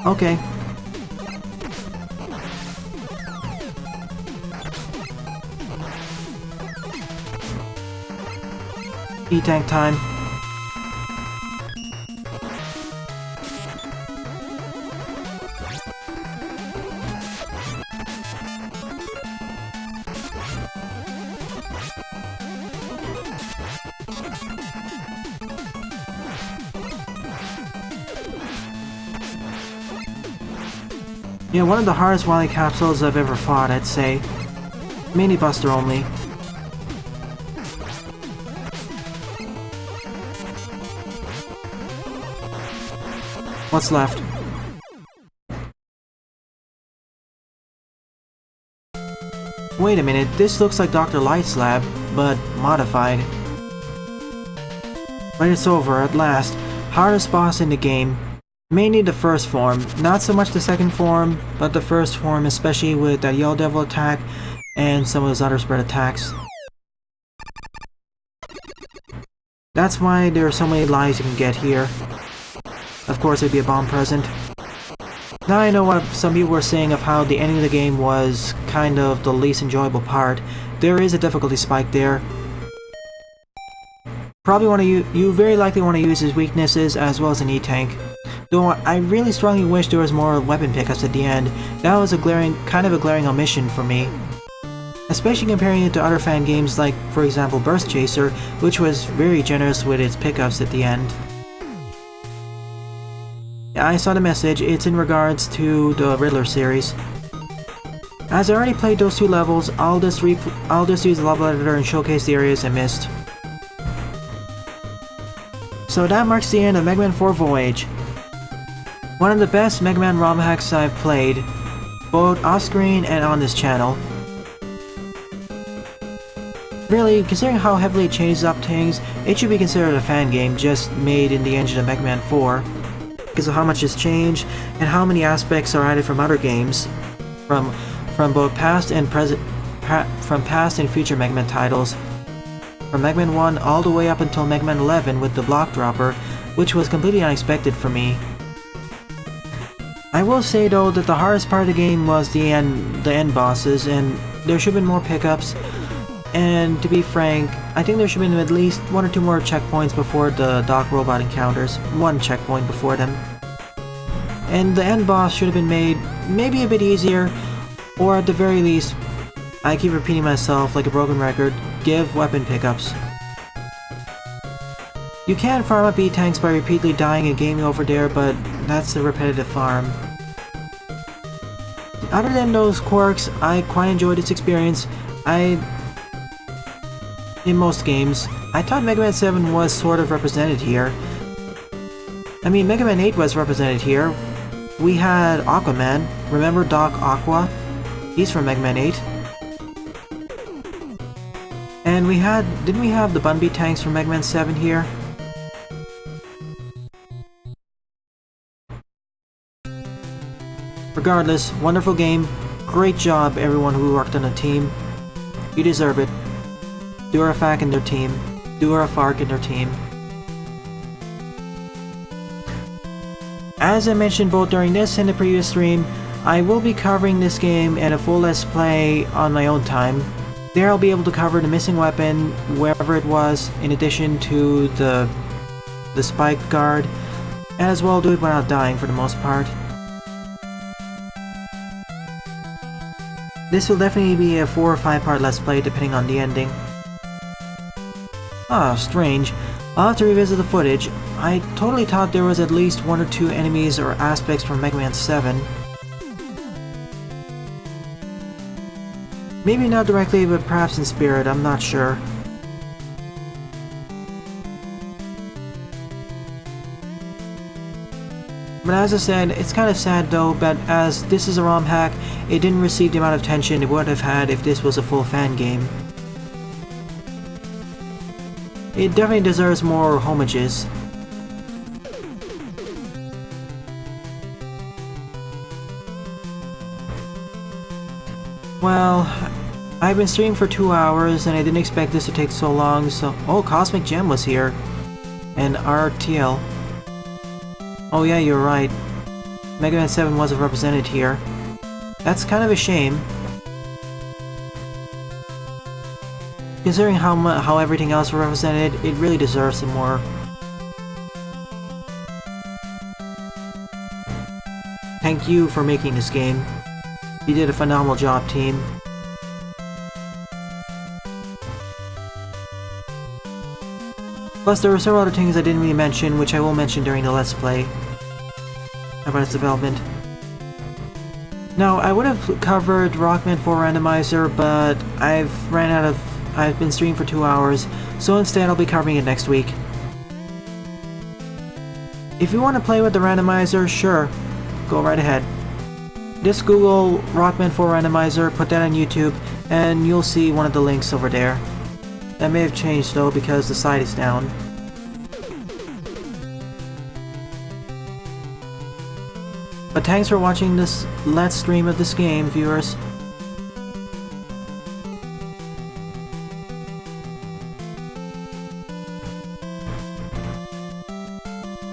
Okay. E-tank time. Yeah, one of the hardest Wily capsules I've ever fought, I'd say. Mini Buster only. What's left? Wait a minute, this looks like Dr. Light's lab, but modified. But it's over, at last. Hardest boss in the game. Mainly the first form, not so much the second form, but the first form, especially with that Yellow Devil attack and some of those other spread attacks. That's why there are so many lives you can get here. Of course, it'd be a bomb present. Now I know what some people were saying of how the ending of the game was kind of the least enjoyable part. There is a difficulty spike there. Probably want to you very likely want to use his weaknesses as well as an E-tank. Though I really strongly wish there was more weapon pickups at the end. That was kind of a glaring omission for me. Especially comparing it to other fan games like, for example, Burst Chaser, which was very generous with its pickups at the end. Yeah, I saw the message. It's in regards to the Riddler series. As I already played those two levels, I'll just use the level editor and showcase the areas I missed. So that marks the end of Mega Man 4 Voyage. One of the best Mega Man ROM hacks I've played, both off-screen and on this channel. Really, considering how heavily it changes up things, it should be considered a fan game just made in the engine of Mega Man 4, because of how much has changed and how many aspects are added from other games, from both past and future Mega Man titles. From Mega Man 1 all the way up until Mega Man 11 with the block dropper, which was completely unexpected for me. I will say though that the hardest part of the game was the end bosses, and there should have been more pickups, and to be frank, I think there should have been at least one or two more checkpoints before the Doc Robot encounters, one checkpoint before them. And the end boss should have been made maybe a bit easier, or at the very least, I keep repeating myself like a broken record, give weapon pickups. You can farm up E-tanks by repeatedly dying and gaming over there, but that's a repetitive farm. Other than those quirks, I quite enjoyed its experience. In most games, I thought Mega Man 7 was sort of represented here. I mean, Mega Man 8 was represented here. We had Aquaman, remember Doc Aqua? He's from Mega Man 8. And didn't we have the Bunby tanks from Mega Man 7 here? Regardless, wonderful game. Great job everyone who worked on the team. You deserve it. DurfarC and their team. DurfarC and their team. As I mentioned both during this and the previous stream, I will be covering this game and a full Let's Play on my own time. There I'll be able to cover the missing weapon, wherever it was, in addition to the spiked guard, and as well do it without dying for the most part. This will definitely be a 4 or 5 part Let's Play depending on the ending. Ah, strange. I'll have to revisit the footage. I totally thought there was at least 1 or 2 enemies or aspects from Mega Man 7. Maybe not directly, but perhaps in spirit, I'm not sure. But as I said, it's kind of sad though, but as this is a ROM hack, it didn't receive the amount of attention it would have had if this was a full fan game. It definitely deserves more homages. Well, I've been streaming for 2 hours and I didn't expect this to take so long, so... Oh, Cosmic Gem was here. and RTL. Oh yeah, you're right. Mega Man 7 wasn't represented here. That's kind of a shame. Considering how everything else was represented, it really deserves some more. Thank you for making this game. You did a phenomenal job, team. Plus, there were several other things I didn't really mention, which I will mention during the Let's Play about its development. Now, I would have covered Rockman 4 Randomizer, but I've been streaming for 2 hours, so instead I'll be covering it next week. If you want to play with the randomizer, sure, go right ahead. Just Google Rockman 4 Randomizer, put that on YouTube, and you'll see one of the links over there. That may have changed though because the site is down. But thanks for watching this Let's Stream of this game, viewers.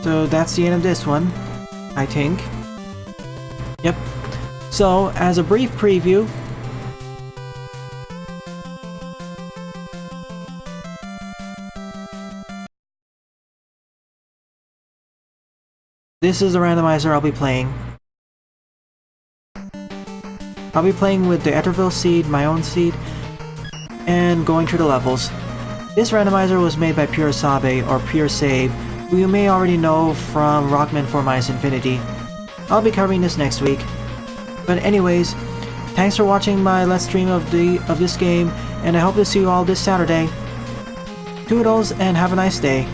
So that's the end of this one, I think. Yep. So, as a brief preview, this is the randomizer I'll be playing. I'll be playing with the Etterville seed, my own seed, and going through the levels. This randomizer was made by Pure Sabe, or Pure Save, who you may already know from Rockman 4 Infinity. I'll be covering this next week. But anyways, thanks for watching my Let's Stream of this game, and I hope to see you all this Saturday. Toodles, and have a nice day.